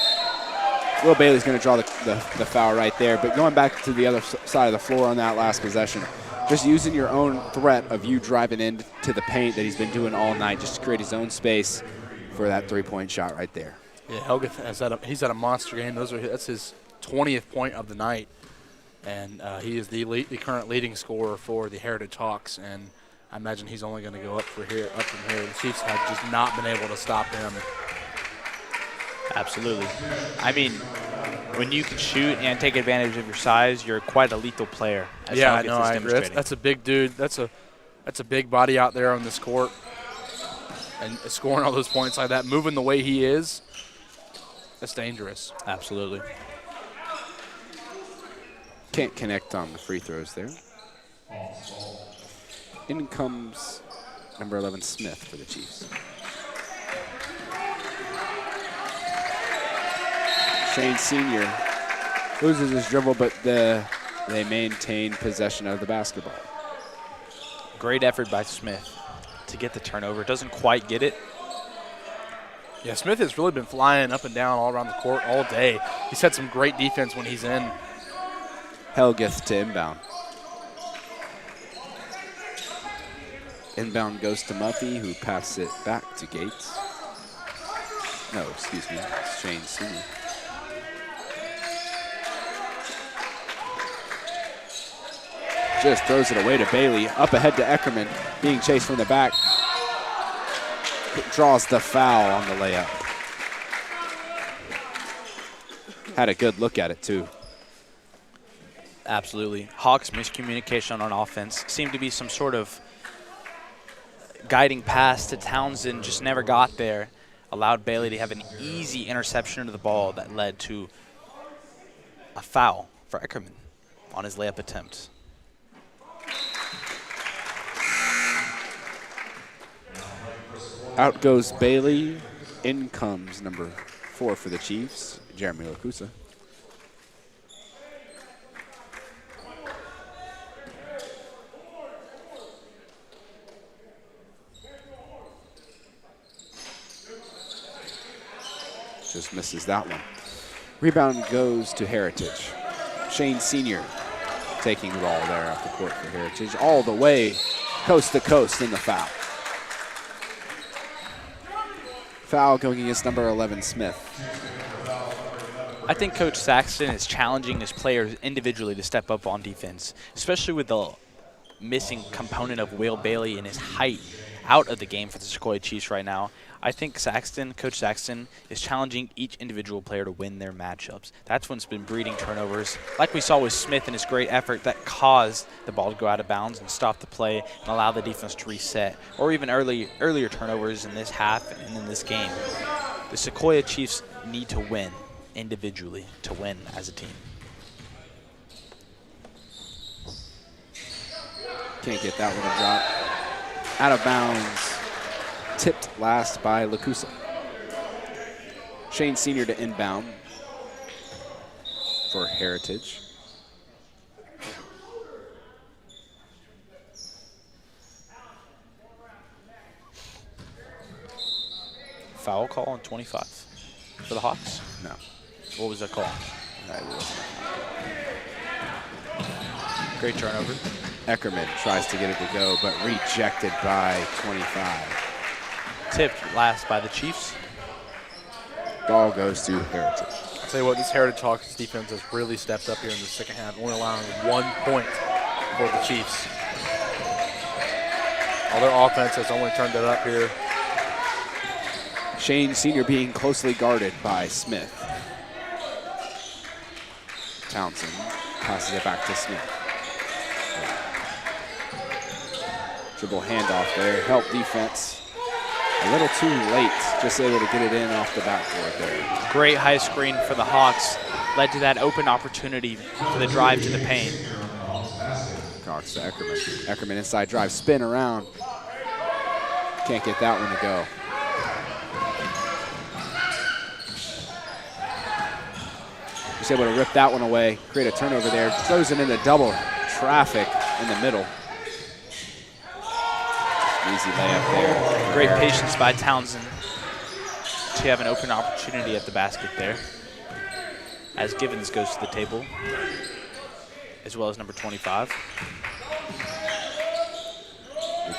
Will Bailey's going to draw the foul right there, but going back to the other side of the floor on that last possession, just using your own threat of you driving into the paint that he's been doing all night just to create his own space for that three-point shot right there. Yeah, Helgeth he's had a monster game. That's his 20th point of the night, and he is the current leading scorer for the Heritage Hawks. And I imagine he's only going to go up from here. The Chiefs have just not been able to stop him. Absolutely. I mean, when you can shoot and take advantage of your size, you're quite a lethal player. Yeah, I know. I agree. That's a big dude. That's a big body out there on this court, and scoring all those points like that, moving the way he is. That's dangerous. Absolutely. Can't connect on the free throws there. In comes number 11, Smith, for the Chiefs. Shane Sr. loses his dribble, but they maintain possession of the basketball. Great effort by Smith to get the turnover. Doesn't quite get it. Yeah, Smith has really been flying up and down all around the court all day. He's had some great defense when he's in. Helgeth to inbound. Inbound goes to Muffy, who passes it back to Gates. No, excuse me, it's Shane Sr. Just throws it away to Bailey. Up ahead to Eckerman, being chased from the back. Draws the foul on the layup. Had a good look at it, too. Absolutely. Hawks' miscommunication on offense seemed to be some sort of guiding pass to Townsend, just never got there. Allowed Bailey to have an easy interception of the ball that led to a foul for Eckerman on his layup attempt. Out goes Bailey. In comes number 4 for the Chiefs, Jeremy Lacusa. Just misses that one. Rebound goes to Heritage. Shane Sr. taking the ball there off the court for Heritage. All the way coast to coast in the foul. Foul going against number 11, Smith. I think Coach Saxton is challenging his players individually to step up on defense, especially with the missing component of Will Bailey and his height out of the game for the Sequoyah Chiefs right now. I think Coach Saxton is challenging each individual player to win their matchups. That's what's been breeding turnovers, like we saw with Smith and his great effort that caused the ball to go out of bounds and stop the play and allow the defense to reset, or even earlier turnovers in this half and in this game. The Sequoyah Chiefs need to win individually to win as a team. Can't get that one to drop. Out of bounds. Tipped last by Lacusa. Shane Sr. to inbound for Heritage. Foul call on 25 for the Hawks. No. What was that call? Great turnover. Eckerman tries to get it to go, but rejected by 25. Tipped last by the Chiefs. Ball goes to Heritage. I'll tell you what, this Heritage Hawks defense has really stepped up here in the second half, only allowing 1 point for the Chiefs. All their offense has only turned it up here. Shane Sr. being closely guarded by Smith. Townsend passes it back to Smith. Dribble handoff there, help defense. A little too late, just able to get it in off the backboard there. Great high screen for the Hawks. Led to that open opportunity for the drive to the paint. Cox to Eckerman. Eckerman inside drive, spin around. Can't get that one to go. Chiefs able to rip that one away, create a turnover there, throws it into double traffic in the middle. Easy layup there. Great patience by Townsend to have an open opportunity at the basket there. As Givens goes to the table, as well as number 25.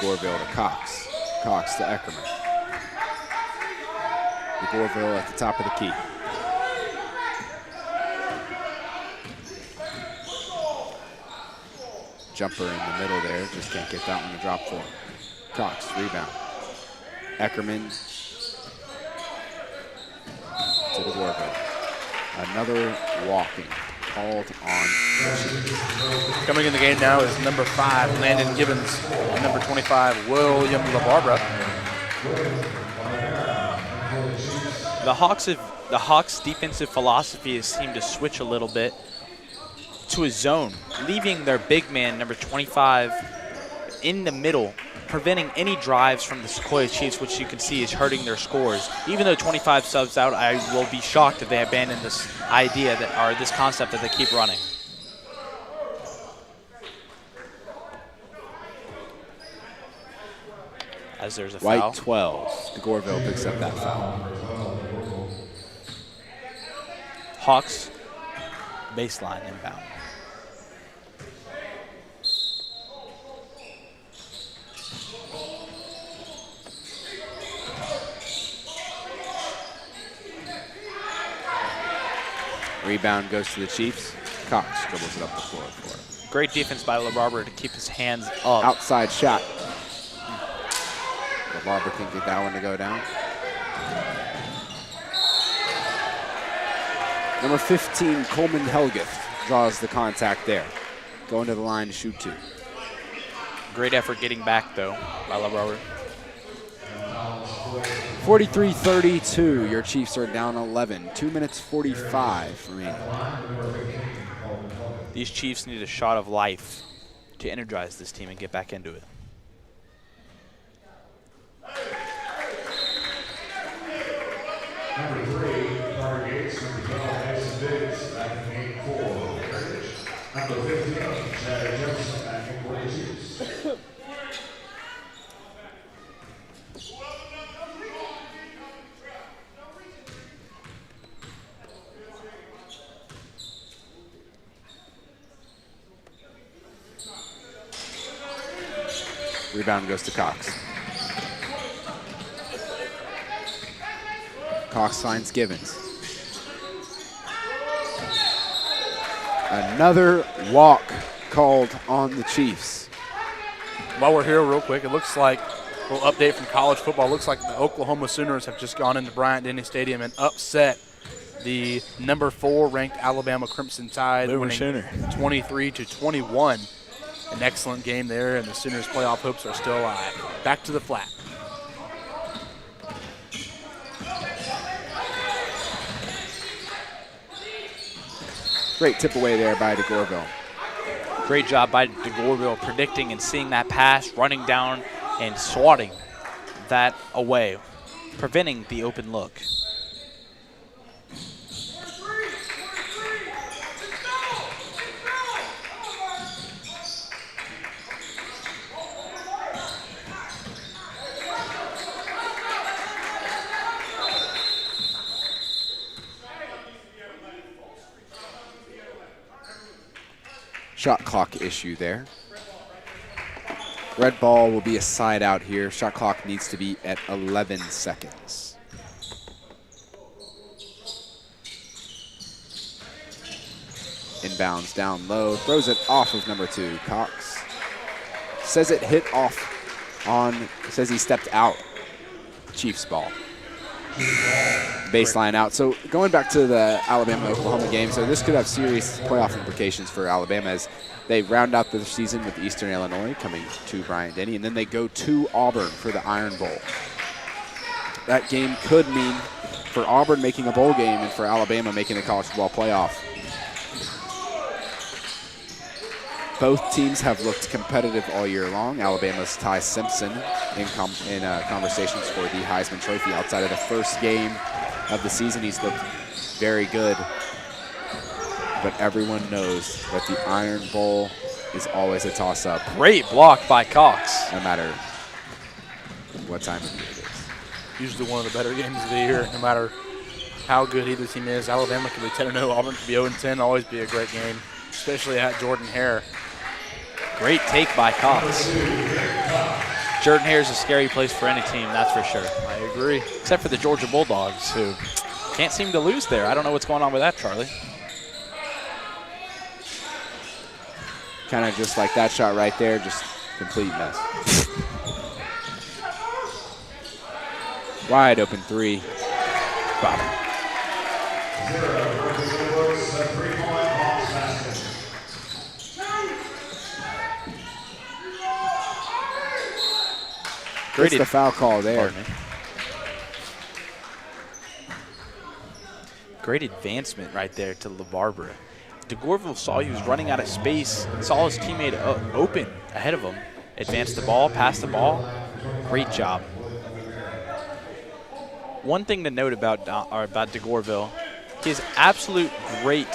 Gorville to Cox. Cox to Eckerman. Gorville at the top of the key. Jumper in the middle there, just can't get that one to drop for him. Cox, rebound. Eckerman to the Gorville. Another walking called on. Coming in the game now is number 5, Landon Givens, and number 25, William LaBarbera. The Hawks' defensive philosophy has seemed to switch a little bit to a zone, leaving their big man, number 25, in the middle, preventing any drives from the Sequoyah Chiefs, which you can see is hurting their scores. Even though 25 subs out, I will be shocked if they abandon this idea or this concept that they keep running. As there's a foul. White 12. DeGorville picks up that foul. Hawks, baseline inbound. Rebound goes to the Chiefs. Cox dribbles it up the floor for it. Great defense by LaBarbera to keep his hands up. Outside shot. LaBarbera can get that one to go down. Number 15, Coleman Helgeth, draws the contact there. Going to the line to shoot 2. Great effort getting back, though, by LaBarbera. 43-32, your Chiefs are down 11. 2 minutes 45 remaining. These Chiefs need a shot of life to energize this team and get back into it. Number 3, Carter Gates. Number 12, Mason Biggs. Back in game 4. Number 15, Chad Jefferson. Back in 42. Rebound goes to Cox. Cox finds Givens. Another walk called on the Chiefs. While we're here real quick, it looks like a little update from college football. It looks like the Oklahoma Sooners have just gone into Bryant-Denny Stadium and upset the number 4 ranked Alabama Crimson Tide, winning 23-21. An excellent game there, and the Sooners' playoff hopes are still alive. Back to the flat. Great tip away there by DeGorville. Great job by DeGorville predicting and seeing that pass, running down and swatting that away, preventing the open look. Shot clock issue there. Red ball will be a side out here. Shot clock needs to be at 11 seconds. Inbounds down low, throws it off of number 2, Cox. Says it hit off on, says he stepped out. Chiefs ball. Baseline out. So going back to the Alabama-Oklahoma game, so this could have serious playoff implications for Alabama as they round out the season with Eastern Illinois coming to Bryant-Denny, and then they go to Auburn for the Iron Bowl. That game could mean for Auburn making a bowl game and for Alabama making a college football playoff. Both teams have looked competitive all year long. Alabama's Ty Simpson in conversations for the Heisman Trophy. Outside of the first game of the season, he's looked very good but everyone knows that the Iron Bowl is always a toss-up, Great block by Cox. no matter what time of year it is. Usually one of the better games of the year, no matter how good either team is. Alabama could be 10-0, Auburn could be 0-10, always be a great game, especially at Jordan Hare. Great take by Cox. Jordan Hare is a scary place for any team, that's for sure. I agree. Except for the Georgia Bulldogs, who can't seem to lose there. I don't know what's going on with that, Charlie. Kind of just like that shot right there, just complete mess. Wide open three. Bottom. Gets the foul call there. Great advancement right there to LaBarbera. DeGorville saw he was running out of space, saw his teammate open ahead of him, advanced the ball, passed the ball. Great job. One thing to note about DeGorville, he has absolute great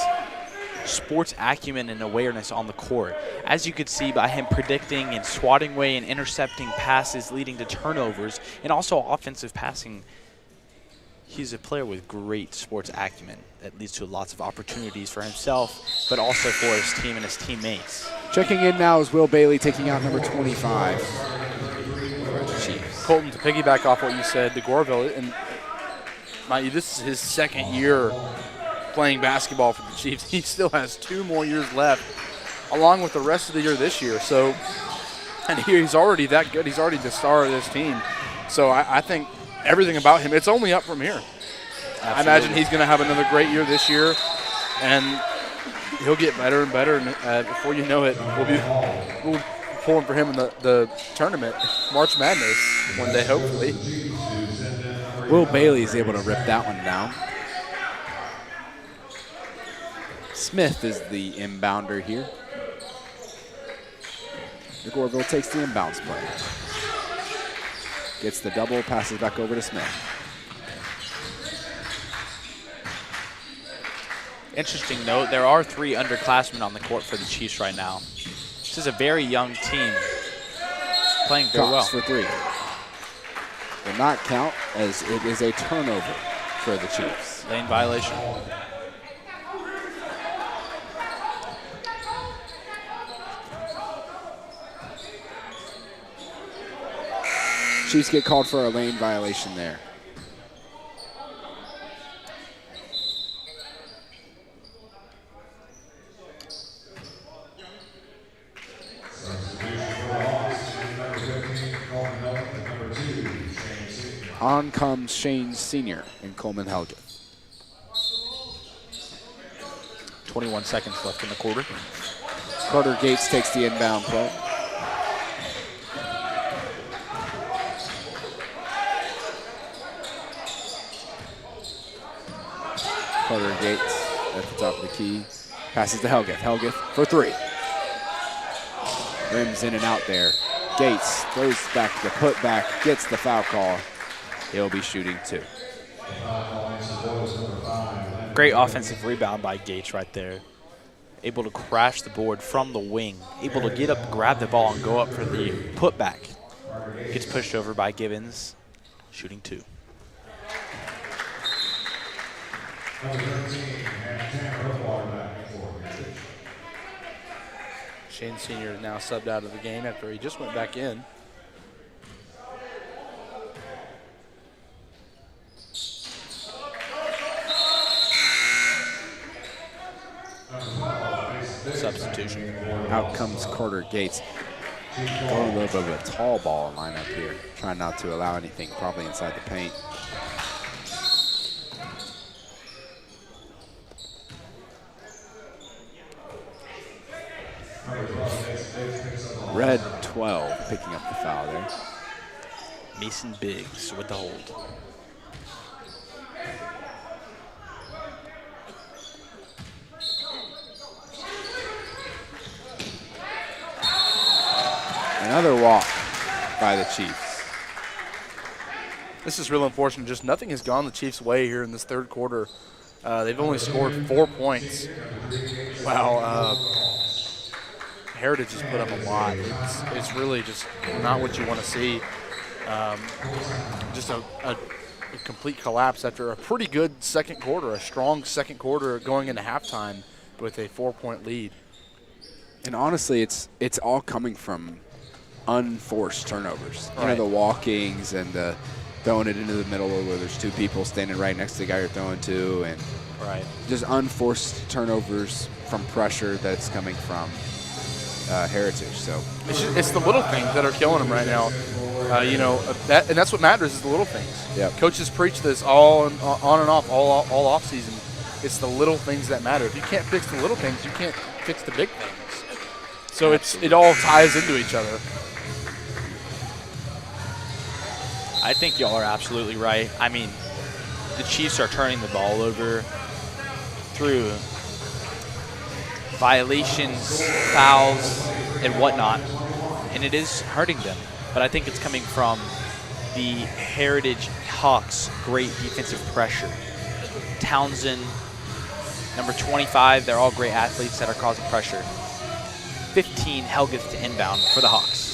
sports acumen and awareness on the court. As you could see by him predicting and swatting away and intercepting passes leading to turnovers and also offensive passing. He's a player with great sports acumen that leads to lots of opportunities for himself, but also for his team and his teammates. Checking in now is Will Bailey taking out number 25. Chiefs. Colton, to piggyback off what you said, DeGorville, and mind you, this is his second year playing basketball for the Chiefs. He still has 2 more years left, along with the rest of the year this year. So, and he's already that good. He's already the star of this team. So I think everything about him, it's only up from here. Absolutely. I imagine he's going to have another great year this year, and he'll get better and better. And before you know it, we'll be pulling for him in the tournament, March Madness, one day, hopefully. Will Bailey is able to rip that one down. Smith is the inbounder here. DeGorville takes the inbounds play. Gets the double, passes back over to Smith. Interesting note, there are 3 underclassmen on the court for the Chiefs right now. This is a very young team playing very well. Cox for 3. Will not count as it is a turnover for the Chiefs. Lane violation. Chiefs get called for a lane violation there. On comes Shane Sr. and Coleman Helgett. 21 seconds left in the quarter. Carter Gates takes the inbound play. Carter Gates at the top of the key. Passes to Helgett. Helgett for 3. Rims in and out there. Gates throws back the putback, gets the foul call. He'll be shooting 2. Great offensive rebound by Gates right there. Able to crash the board from the wing. Able to get up, grab the ball, and go up for the putback. Gets pushed over by Gibbons. Shooting 2. Shane Sr. is now subbed out of the game after he just went back in. Substitution. Out comes Carter Gates. Going a little bit of a tall ball lineup here. Trying not to allow anything probably inside the paint. Red 12 picking up the foul there. Mason Biggs with the hold. Another walk by the Chiefs. This is real unfortunate. Just nothing has gone the Chiefs' way here in this third quarter. They've only scored 4 points. Wow. Heritage has put up a lot. It's really just not what you want to see. Just a complete collapse after a pretty good second quarter, a strong second quarter going into halftime with a 4-point lead. And honestly, it's all coming from unforced turnovers. Right. You know, the walkings and the throwing it into the middle where there's two people standing right next to the guy you're throwing to, and just unforced turnovers from pressure that's coming from Heritage. So it's the little things that are killing them right now. And that's what matters is the little things. Yep. Coaches preach this on and off all off season. It's the little things that matter. If you can't fix the little things, you can't fix the big things. So it all ties into each other. I think y'all are absolutely right. I mean, the Chiefs are turning the ball over through violations, fouls, and whatnot, and it is hurting them. But I think it's coming from the Heritage Hawks' great defensive pressure. Townsend, number 25, they're all great athletes that are causing pressure. 15 Helgeth to inbound for the Hawks.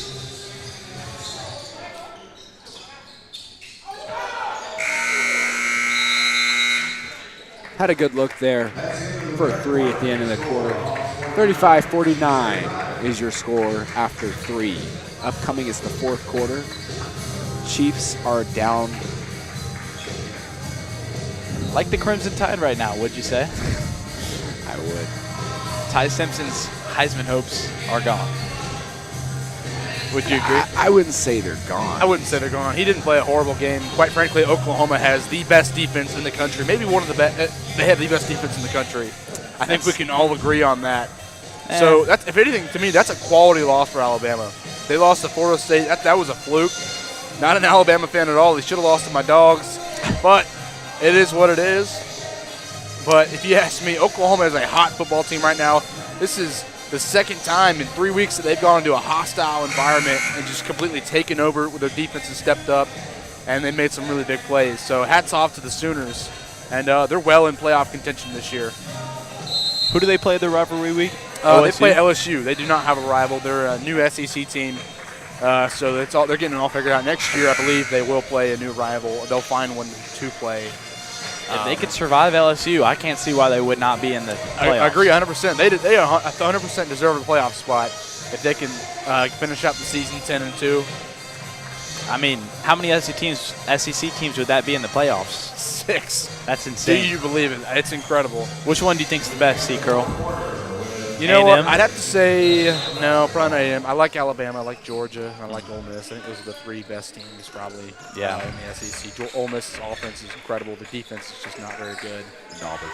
had a good look there for a three at the end of the quarter. 35-49 is your score after three. Upcoming is the fourth quarter. Chiefs are down. Like the Crimson Tide right now, would you say? I would. Ty Simpson's Heisman hopes are gone. Would you agree? I wouldn't say they're gone. I wouldn't say they're gone. He didn't play a horrible game. Quite frankly, Oklahoma has the best defense in the country. Maybe one of the best. They have the best defense in the country. I think we can all agree on that. So, that's, if anything, to me, that's a quality loss for Alabama. They lost to Florida State. That was a fluke. Not an Alabama fan at all. They should have lost to my dogs. But it is what it is. But if you ask me, Oklahoma is a hot football team right now. This is the second time in 3 weeks that they've gone into a hostile environment and just completely taken over with their defense and stepped up, and they made some really big plays. So hats off to the Sooners, and they're well in playoff contention this year. Who do they play the rivalry week? They play LSU. They do not have a rival. They're a new SEC team, so that's all. They're getting it all figured out. Next year, I believe they will play a new rival. They'll find one to play. If they could survive LSU, I can't see why they would not be in the playoffs. I agree 100%. They 100% deserve a playoff spot if they can finish out the season 10-2. I mean, how many SEC teams would that be in the playoffs? 6. That's insane. Do you believe it? It's incredible. Which one do you think is the best, C-Curl? You know A&M? what? I'd have to say no, probably not A&M. I like Alabama. I like Georgia. I like Ole Miss. I think those are the 3 best teams probably in the SEC. Ole Miss's offense is incredible. The defense is just not very good. Auburn.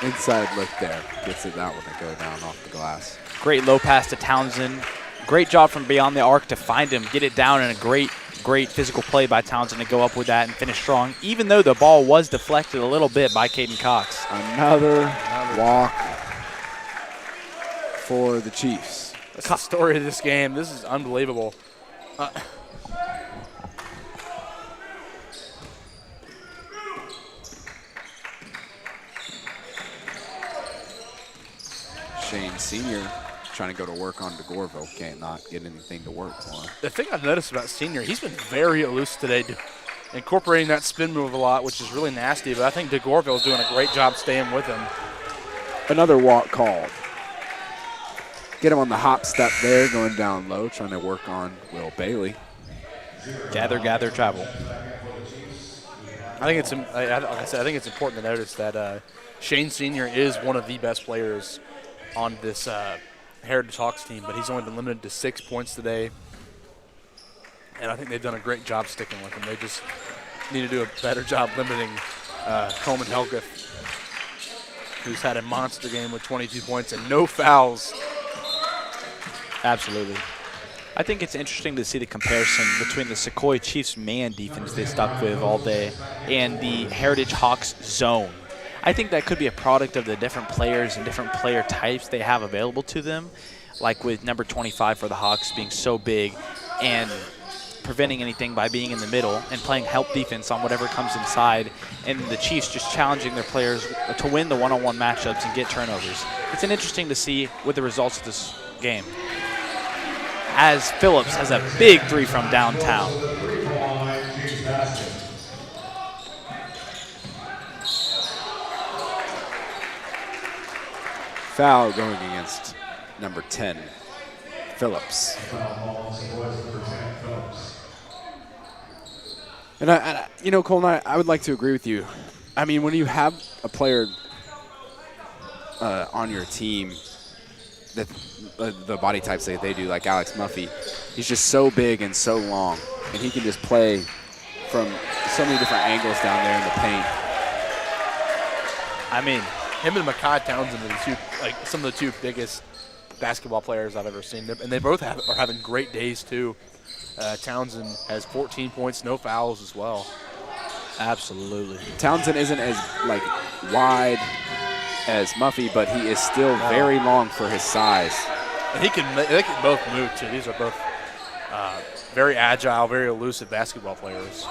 Inside look there. Gets it that one to go down off the glass. Great low pass to Townsend. Great job from beyond the arc to find him, get it down, and a great physical play by Townsend to go up with that and finish strong, even though the ball was deflected a little bit by Caden Cox. Another walk for the Chiefs. That's the story of this game. This is unbelievable. Shane Sr. trying to go to work on DeGorville. Can't not get anything to work for him. The thing I've noticed about Senior, he's been very elusive today, incorporating that spin move a lot, which is really nasty. But I think DeGorville is doing a great job staying with him. Another walk called. Get him on the hop step there, going down low, trying to work on Will Bailey. Gather, travel. I think it's, like I said, I think it's important to notice that Shane Senior is one of the best players on this Heritage Hawks team, but he's only been limited to 6 points today. And I think they've done a great job sticking with him. They just need to do a better job limiting Coleman Helgeth, who's had a monster game with 22 points and no fouls. Absolutely. I think it's interesting to see the comparison between the Sequoyah Chiefs man defense they stuck with all day and the Heritage Hawks zone. I think that could be a product of the different players and different player types they have available to them, like with number 25 for the Hawks being so big and preventing anything by being in the middle and playing help defense on whatever comes inside, and the Chiefs just challenging their players to win the one-on-one matchups and get turnovers. It's interesting to see with the results of this game. As Phillips has a big three from downtown. Foul going against number 10, Phillips. And you know, Colton, I would like to agree with you. I mean, when you have a player on your team that the body types that they do, like Alex Muffey, he's just so big and so long, and he can just play from so many different angles down there in the paint. I mean, him and Mekhi Townsend are some of the two biggest basketball players I've ever seen. And they both are having great days, too. Townsend has 14 points, no fouls as well. Absolutely. Townsend isn't as wide as Muffey, but he is still very long for his size. And they can both move, too. These are both very agile, very elusive basketball players.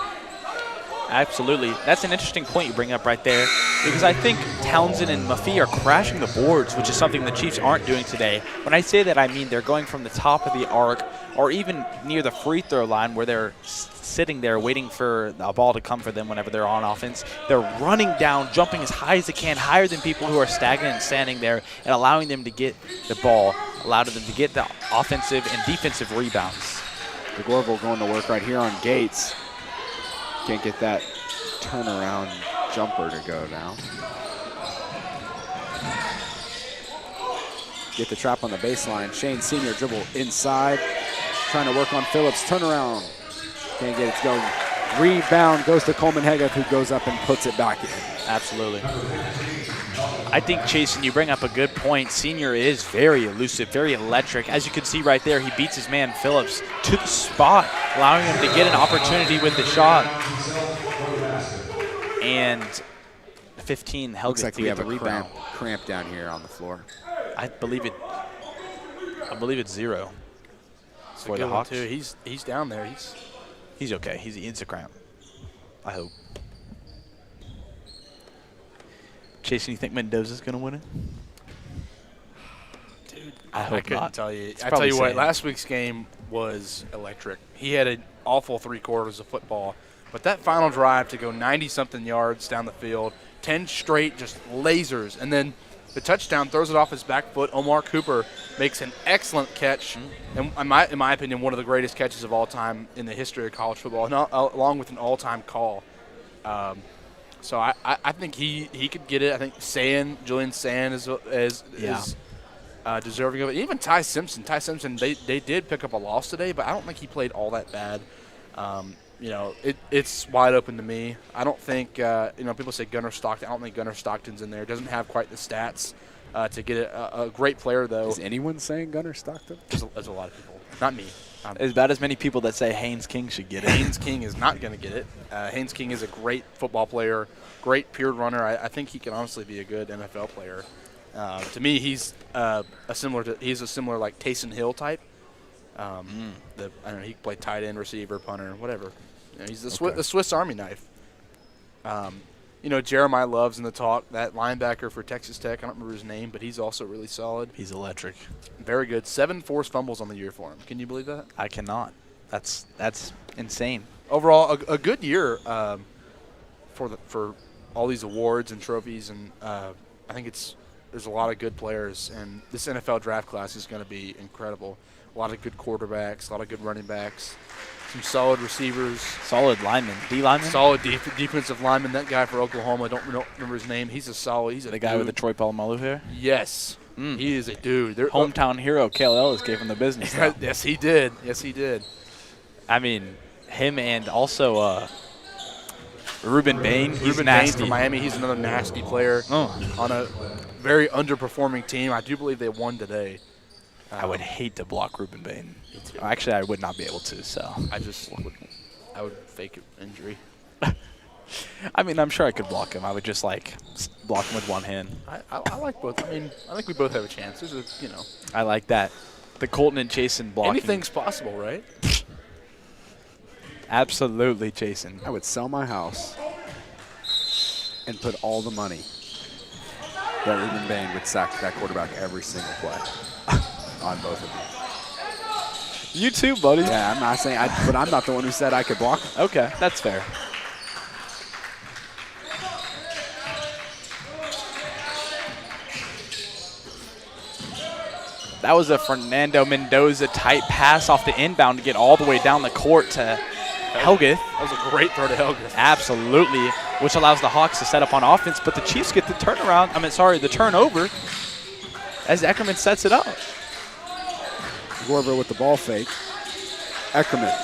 Absolutely. That's an interesting point you bring up right there, because I think Townsend and Muffey are crashing the boards, which is something the Chiefs aren't doing today. When I say that, I mean they're going from the top of the arc or even near the free throw line where they're sitting there waiting for a ball to come for them whenever they're on offense. They're running down, jumping as high as they can, higher than people who are stagnant and standing there, and allowing them to get the ball, allowing them to get the offensive and defensive rebounds. DeGorville going to work right here on Gates. Can't get that turnaround jumper to go now. Get the trap on the baseline. Shane Sr. dribble inside. Trying to work on Phillips. Turnaround. Can't get it to go. Rebound goes to Coleman Hegeth, who goes up and puts it back in. Absolutely. I think, Chasen, you bring up a good point. Senior is very elusive, very electric. As you can see right there, he beats his man Phillips to the spot, allowing him to get an opportunity with the shot. And 15 Helgeth Looks like to we get have the a rebound. cramp down here on the floor. I believe it's 0 for the Hawks. Too. He's down there. He's okay. He's a cramp. I hope. Jason, you think Mendoza's going to win it? Dude, I hope couldn't not. tell you. It's I tell you probably what, Sam. last week's game was electric. He had an awful 3 quarters of football, but that final drive to go 90-something yards down the field, 10 straight just lasers, and then the touchdown, throws it off his back foot. Omar Cooper makes an excellent catch, and in my opinion, one of the greatest catches of all time in the history of college football, along with an all-time call. So I think he could get it. I think Julian Sand is deserving of it. Even Ty Simpson, they did pick up a loss today, but I don't think he played all that bad. It's wide open to me. I don't think people say Gunnar Stockton. I don't think Gunnar Stockton's in there. Doesn't have quite the stats to get it. A great player though. Is anyone saying Gunnar Stockton? There's a lot of people. Not me. There's about as many people that say Haynes King should get it. Haynes King is not going to get it. Haynes King is a great football player, great pure runner. I think he can honestly be a good NFL player. To me, he's a similar like Taysom Hill type. I don't know. He can play tight end, receiver, punter, whatever. He's the Swiss Army knife. Jeremiah Love's in the talk. That linebacker for Texas Tech, I don't remember his name, but he's also really solid. He's electric. Very good. 7 forced fumbles on the year for him. Can you believe that? I cannot. That's insane. Overall, a good year for all these awards and trophies, and I think there's a lot of good players, and this NFL draft class is going to be incredible. A lot of good quarterbacks, a lot of good running backs, some solid receivers. Solid linemen. D-linemen? Solid defensive lineman. That guy for Oklahoma, I don't remember his name. He's the guy with the Troy Polamalu hair? Yes. He is a dude. Hometown hero, Cale Ellis, gave him the business. Yes, he did. I mean, him and also Ruben Bain. He's Ruben nasty. Bain from Miami. He's another nasty player on a very underperforming team. I do believe they won today. I would hate to block Ruben Bain. Actually, I would not be able to. So I would fake an injury. I mean, I'm sure I could block him. I would just block him with one hand. I like both. I mean, I think we both have a chance. I like that. The Colton and Chasen blocking. Anything's possible, right? Absolutely, Jason. I would sell my house and put all the money that Ruben Bain would sack that quarterback every single play on both of them. You too, buddy. Yeah, I'm not saying, but I'm not the one who said I could block him. Okay, that's fair. That was a Fernando Mendoza tight pass off the inbound to get all the way down the court to Helgeth. That was a great throw to Helgeth. Absolutely, which allows the Hawks to set up on offense, but the Chiefs get the the turnover as Eckerman sets it up. Gorville with the ball fake. Eckerman.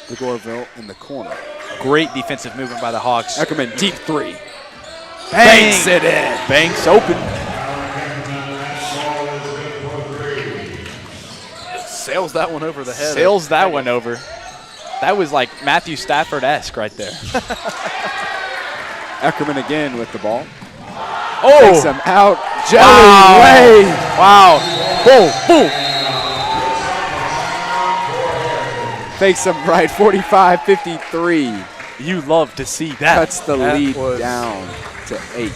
The Gorville in the corner. Great defensive movement by the Hawks. Eckerman, deep three. Banks it in. Banks open. Sails that one over the head. Sails that one over. That was like Matthew Stafford-esque right there. Eckerman again with the ball. Oh! Takes him out. Jelly Wow. way. Wow. Boom, boom. Fakes him right, 45-53. You love to see that. Cuts the That lead was down to 8.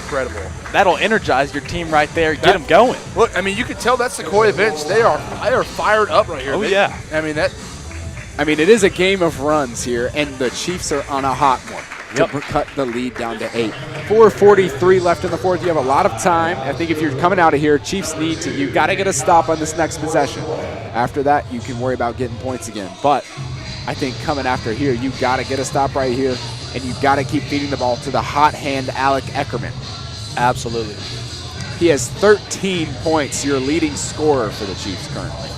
incredible. That'll energize your team right there. Get them going. Look, I mean, you can tell that Sequoyah bench, they are fired up right here. Oh, yeah. I mean, It is a game of runs here, and the Chiefs are on a hot one Yep. to cut the lead down to 8. 4:43 left in the fourth. You have a lot of time. I think if you're coming out of here, Chiefs need to. You got to get a stop on this next possession. After that, you can worry about getting points again. But I think coming after here, you got to get a stop right here, and you got to keep feeding the ball to the hot hand Alec Eckerman. Absolutely. He has 13 points, your leading scorer for the Chiefs currently.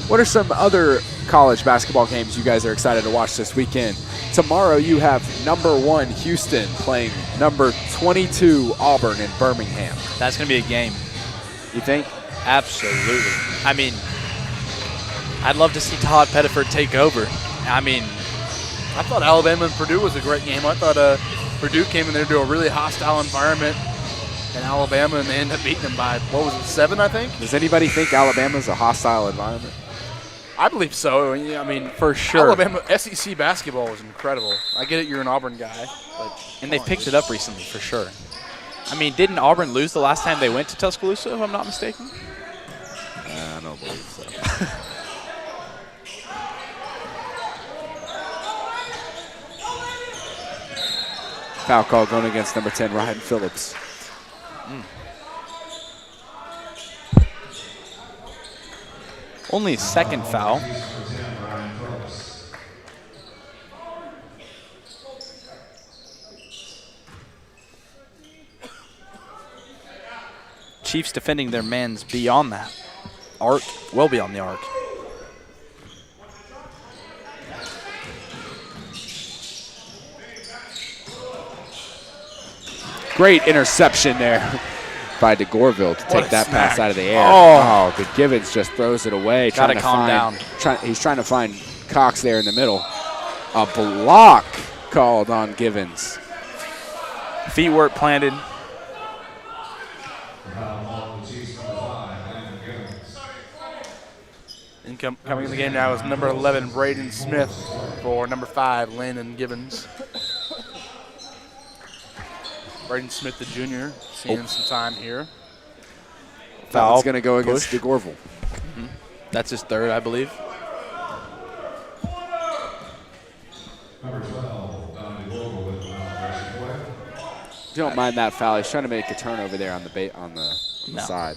What are some other college basketball games you guys are excited to watch this weekend? Tomorrow you have #1 Houston playing #22 Auburn in Birmingham. That's going to be a game. You think? Absolutely. I mean, I'd love to see Todd Pettiford take over. I mean, I thought Alabama and Purdue was a great game. I thought Purdue came in there to a really hostile environment in Alabama, and they ended up beating them by, 7, I think? Does anybody think Alabama's a hostile environment? I believe so. I mean, for sure. Alabama SEC basketball was incredible. I get it, you're an Auburn guy, but And they've picked it up recently, for sure. I mean, didn't Auburn lose the last time they went to Tuscaloosa, if I'm not mistaken? I don't believe so. Foul call going against #10 Ryan Phillips. Only his second foul. Chiefs defending their man's beyond that arc, well beyond the arc. Great interception there by DeGorville to take a that pass smack. out of the air. Oh. But Givens just throws it away. Gotta calm down. He's trying to find Cox there in the middle. A block called on Givens. Feet work planted. Coming in the game now is number 11, Braden Smith, for number 5, Landon Gibbons. Braden Smith, the junior, seeing some time here. Foul's going to go against DeGorville. That's his third, I believe. Number 12, Don DeGorville with the Sequoyah. Don't mind that foul. He's trying to make a turnover there on the No. side.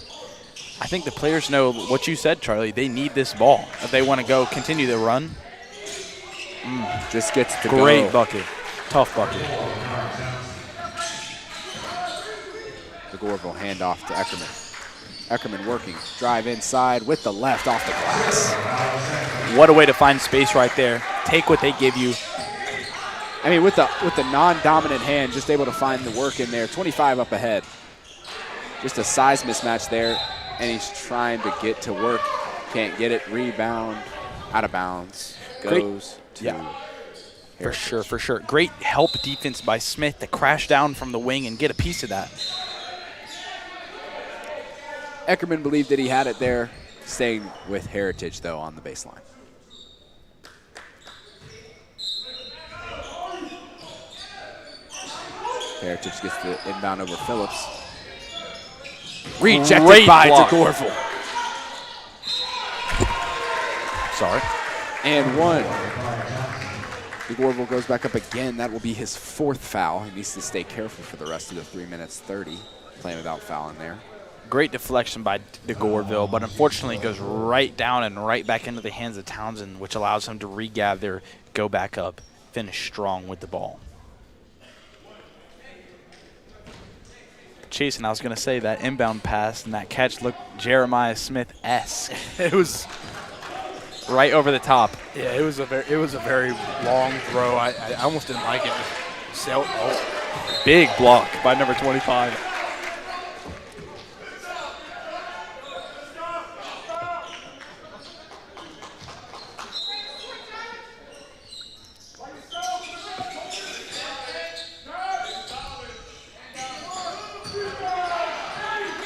I think the players know what you said, Charlie. They need this ball if they want to continue their run. Just gets to Great go. bucket. Tough bucket. DeGorville handoff to Eckerman. Eckerman working. Drive inside with the left off the glass. What a way to find space right there. Take what they give you. I mean, with the non-dominant hand, just able to find the work in there. 25 up ahead. Just a size mismatch there, and he's trying to get to work. Can't get it. Rebound. Out of bounds. Goes to Heritage. For sure. Great help defense by Smith to crash down from the wing and get a piece of that. Eckerman believed that he had it there. Staying with Heritage, though, on the baseline. Heritage gets the inbound over Phillips. Rejected Great by block. DeGorville. Sorry. And one. DeGorville goes back up again. That will be his 4th foul. He needs to stay careful for the rest of the 3 minutes 30. Playing without fouling there. Great deflection by DeGorville, but unfortunately it goes right down and right back into the hands of Townsend, which allows him to regather, go back up, finish strong with the ball. Jason, I was going to say that inbound pass and that catch looked Jeremiah Smith-esque. It was right over the top. Yeah, it was a very long throw. I almost didn't like it. Big block by number 25.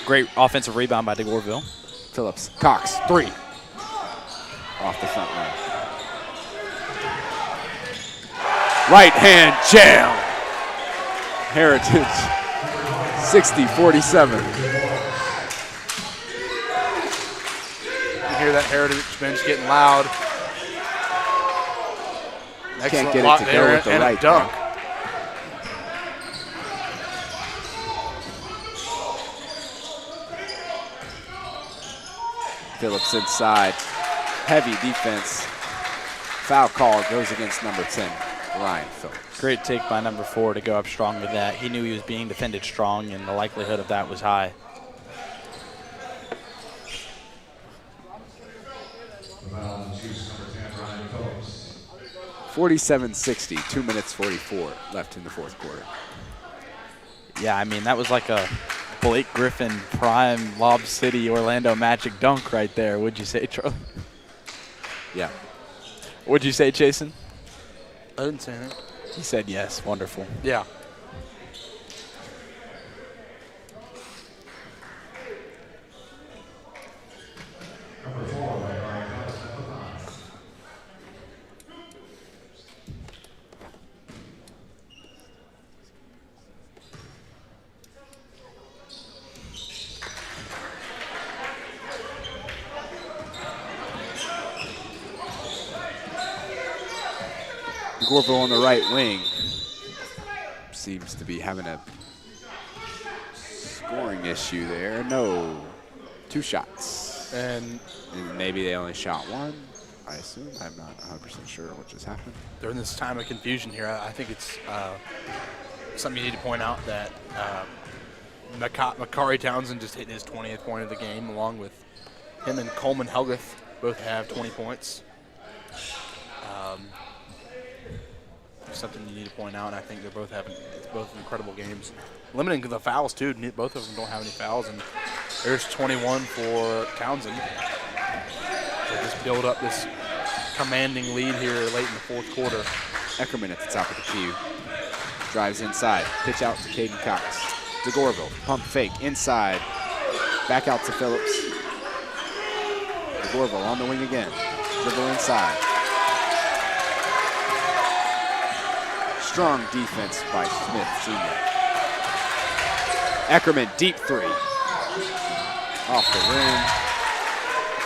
Great offensive rebound by DeGorville. Phillips. Cox. 3. Off the front line. Right hand jam. Heritage. 60-47. You hear that Heritage bench getting loud. Can't get it to go with the and right a dunk. there. Phillips inside. Heavy defense. Foul call goes against number 10, Ryan Phillips. Great take by number 4 to go up strong with that. He knew he was being defended strong, and the likelihood of that was high. 47-60, 2 minutes 44 left in the 4th quarter. Yeah, I mean, that was like a Blake Griffin prime Lob City Orlando Magic dunk right there. Would you say, Charlie? Yeah. What'd you say, Jason? I didn't say anything. He said yes. Wonderful. Yeah. Number 4, by Ryan Phillips, number 5. DeGorville on the right wing seems to be having a scoring issue there. No, 2 shots. And Maybe they only shot 1, I assume. I'm not 100% sure what just happened. during this time of confusion here, I think it's something you need to point out that Makari Townsend just hit his 20th point of the game, along with him and Coleman Helgath both have 20 points. Something you need to point out, and I think they're both having both incredible games. Limiting the fouls too. Both of them don't have any fouls, and there's 21 for Townsend. So just build up this commanding lead here late in the 4th quarter. Eckerman at the top of the key. Drives inside. Pitch out to Caden Cox. DeGorville. Pump fake. Inside. Back out to Phillips. DeGorville on the wing again. Dribble inside. Strong defense by Smith, Sr. Eckerman, deep 3. Off the rim.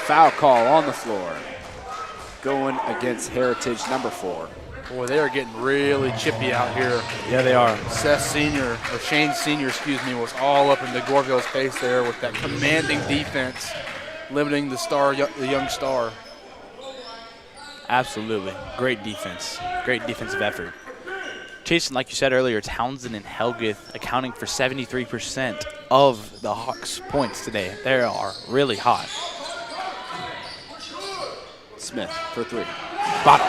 Foul call on the floor. Going against Heritage, number 4. Boy, they are getting really chippy out here. Yeah, they are. Shane Sr., was all up in DeGorville's face there with that commanding defense, limiting the young star. Absolutely. Great defense. Great defensive effort. Jason, like you said earlier, Townsend and Helgath accounting for 73% of the Hawks' points today. They are really hot. Smith for 3. Bottom.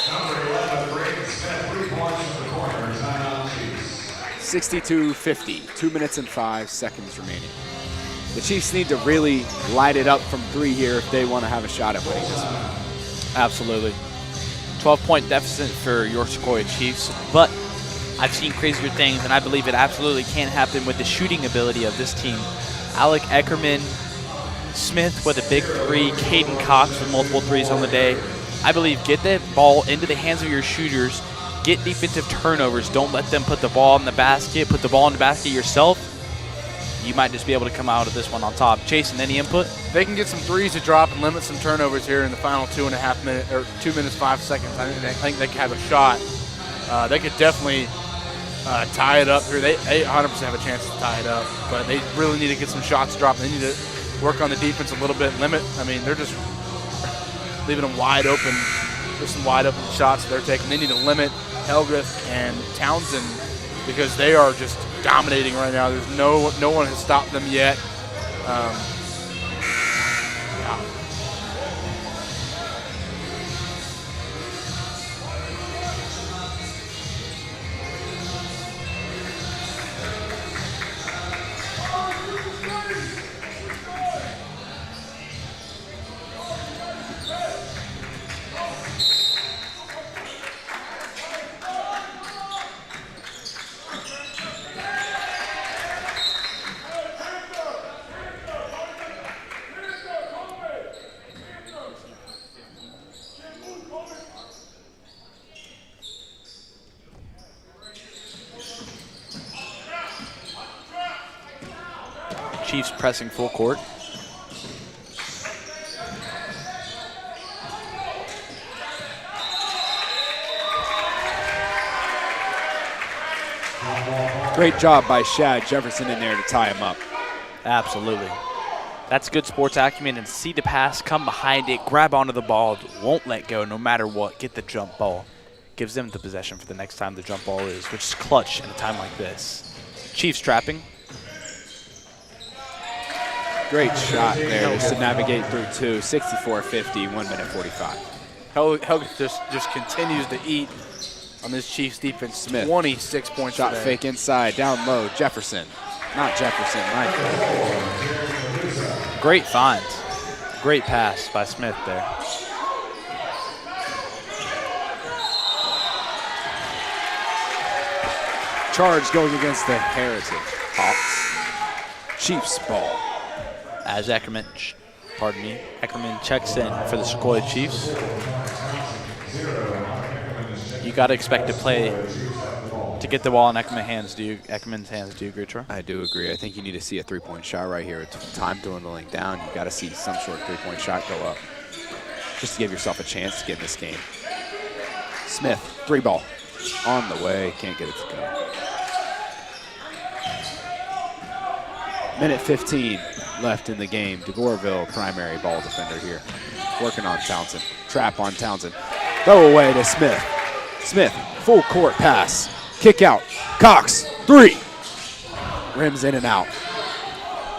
Number 11, Braden Smith, 3 points from the corner. Timeout, Chiefs. 62-50, 2 minutes and 5 seconds remaining. The Chiefs need to really light it up from 3 here if they want to have a shot at winning this one. Absolutely. 12-point deficit for your Sequoyah Chiefs, but I've seen crazier things, and I believe it absolutely can happen with the shooting ability of this team. Alec Eckerman Smith with a big three, Caden Cox with multiple threes on the day. I believe get that ball into the hands of your shooters, get defensive turnovers. Don't let them put the ball in the basket. Put the ball in the basket yourself. You might just be able to come out of this one on top. Jason, any input? They can get some threes to drop and limit some turnovers here in the final 2.5 minutes, or 2 minutes, 5 seconds. I think they could have a shot. They could definitely tie it up here. They 100% have a chance to tie it up, but they really need to get some shots dropped. They need to work on the defense a little bit, limit. I mean, they're just leaving them wide open. There's some wide open shots they're taking. They need to limit Helgriff and Townsend because they are just dominating right now. There's no one has stopped them yet. Yeah. Chiefs pressing full court. Great job by Shad Jefferson in there to tie him up. Absolutely. That's good sports acumen, and see the pass, come behind it, grab onto the ball, won't let go no matter what, get the jump ball. Gives them the possession for the next time the jump ball is, which is clutch in a time like this. Chiefs trapping. Great shot there just to navigate through two. 64-50, 1 minute 45. Helgriff just continues to eat on this Chiefs defense. Smith. 26 points Shot today. fake inside, down low, Jefferson. Not Jefferson, Michael. Great find. Great pass by Smith there. Charge going against the Heritage Hawks. Chiefs ball. As Ackerman checks in for the Sequoyah Chiefs. You got to expect to play to get the ball in Ackerman's hands. Do you agree, Troy? I do agree. I think you need to see a three-point shot right here. With time dwindling down, you got to see some sort of three-point shot go up, just to give yourself a chance to get in this game. Smith, three ball, on the way, can't get it to go. Minute 15 left in the game. DeBoerville, primary ball defender here, working on Townsend. Trap on Townsend. Throw away to Smith. Smith, full court pass. Kick out. Cox, three. Rims in and out.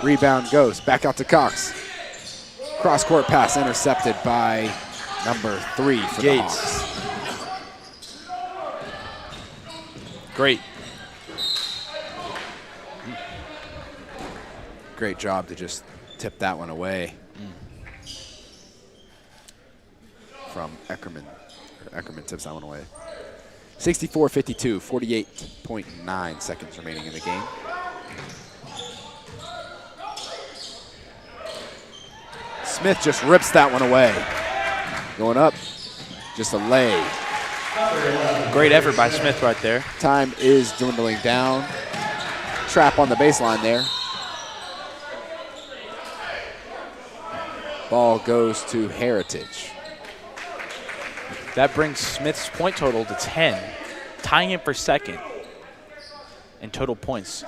Rebound goes back out to Cox. Cross court pass intercepted by number 3 for the Hawks. Great. Great job to just tip that one away from Eckerman. Eckerman tips that one away. 64-52, 48.9 seconds remaining in the game. Smith just rips that one away. Going up, just a lay. Great effort by Smith right there. Time is dwindling down. Trap on the baseline there. Ball goes to Heritage. That brings Smith's point total to 10, tying him for second in total points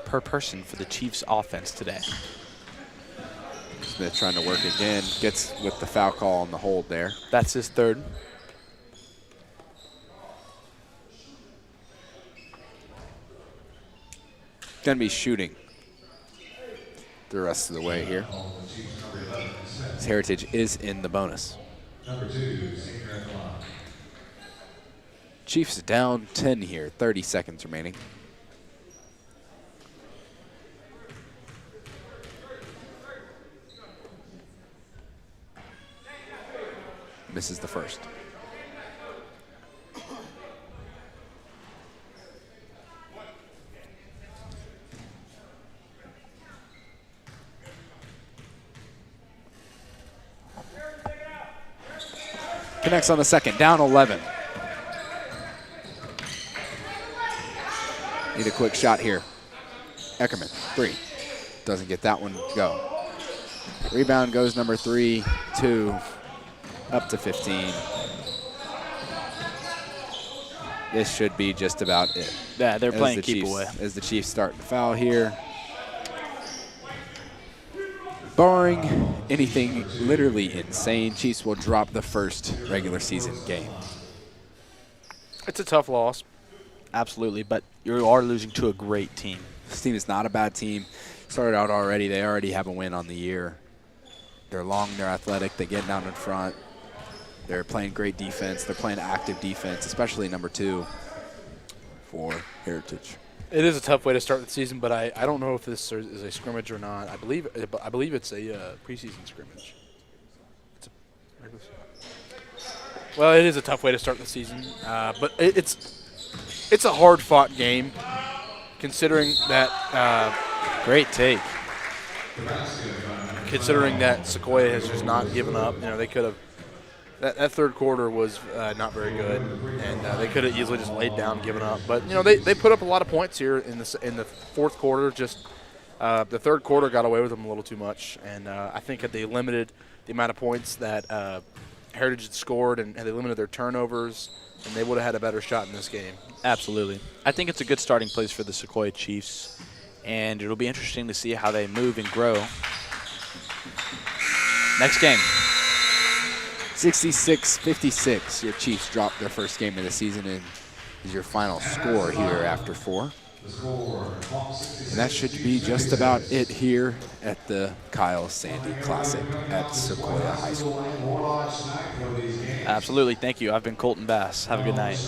per person for the Chiefs offense today. Smith trying to work again, gets with the foul call on the hold there. That's his third. Gonna be shooting the rest of the way here. Heritage is in the bonus. Chiefs down 10 here, 30 seconds remaining. Misses the first. Connects on the second, down 11. Need a quick shot here. Eckerman, 3. Doesn't get that one to go. Rebound goes number 3, 2, up to 15. This should be just about it. Yeah, they're playing keep Chiefs, away. As the Chiefs start to foul here. Barring anything literally insane, Chiefs will drop the first regular season game. It's a tough loss. Absolutely, but you are losing to a great team. This team is not a bad team. Started out already. They already have a win on the year. They're long, they're athletic, they get down in front. They're playing great defense. They're playing active defense, especially number 2 for Heritage. It is a tough way to start the season, but I don't know if this is a scrimmage or not. I believe it's a preseason scrimmage. Well, it is a tough way to start the season, but it's a hard-fought game, considering that. Great take. Considering that Sequoyah has just not given up, they could have. That third quarter was not very good, and they could have easily just laid down, given up. But they put up a lot of points here in the fourth quarter. Just the third quarter got away with them a little too much, and I think that they limited the amount of points that Heritage had scored, and they limited their turnovers, and they would have had a better shot in this game. Absolutely. I think it's a good starting place for the Sequoyah Chiefs, and it'll be interesting to see how they move and grow. Next game. 66-56. Your Chiefs dropped their first game of the season, and is your final score here after 4. And that should be just about it here at the Kyle Sandy Classic at Sequoyah High School. Absolutely. Thank you. I've been Colton Bass. Have a good night.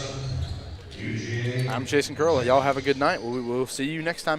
I'm Jason Curl. Y'all have a good night. We'll see you next time.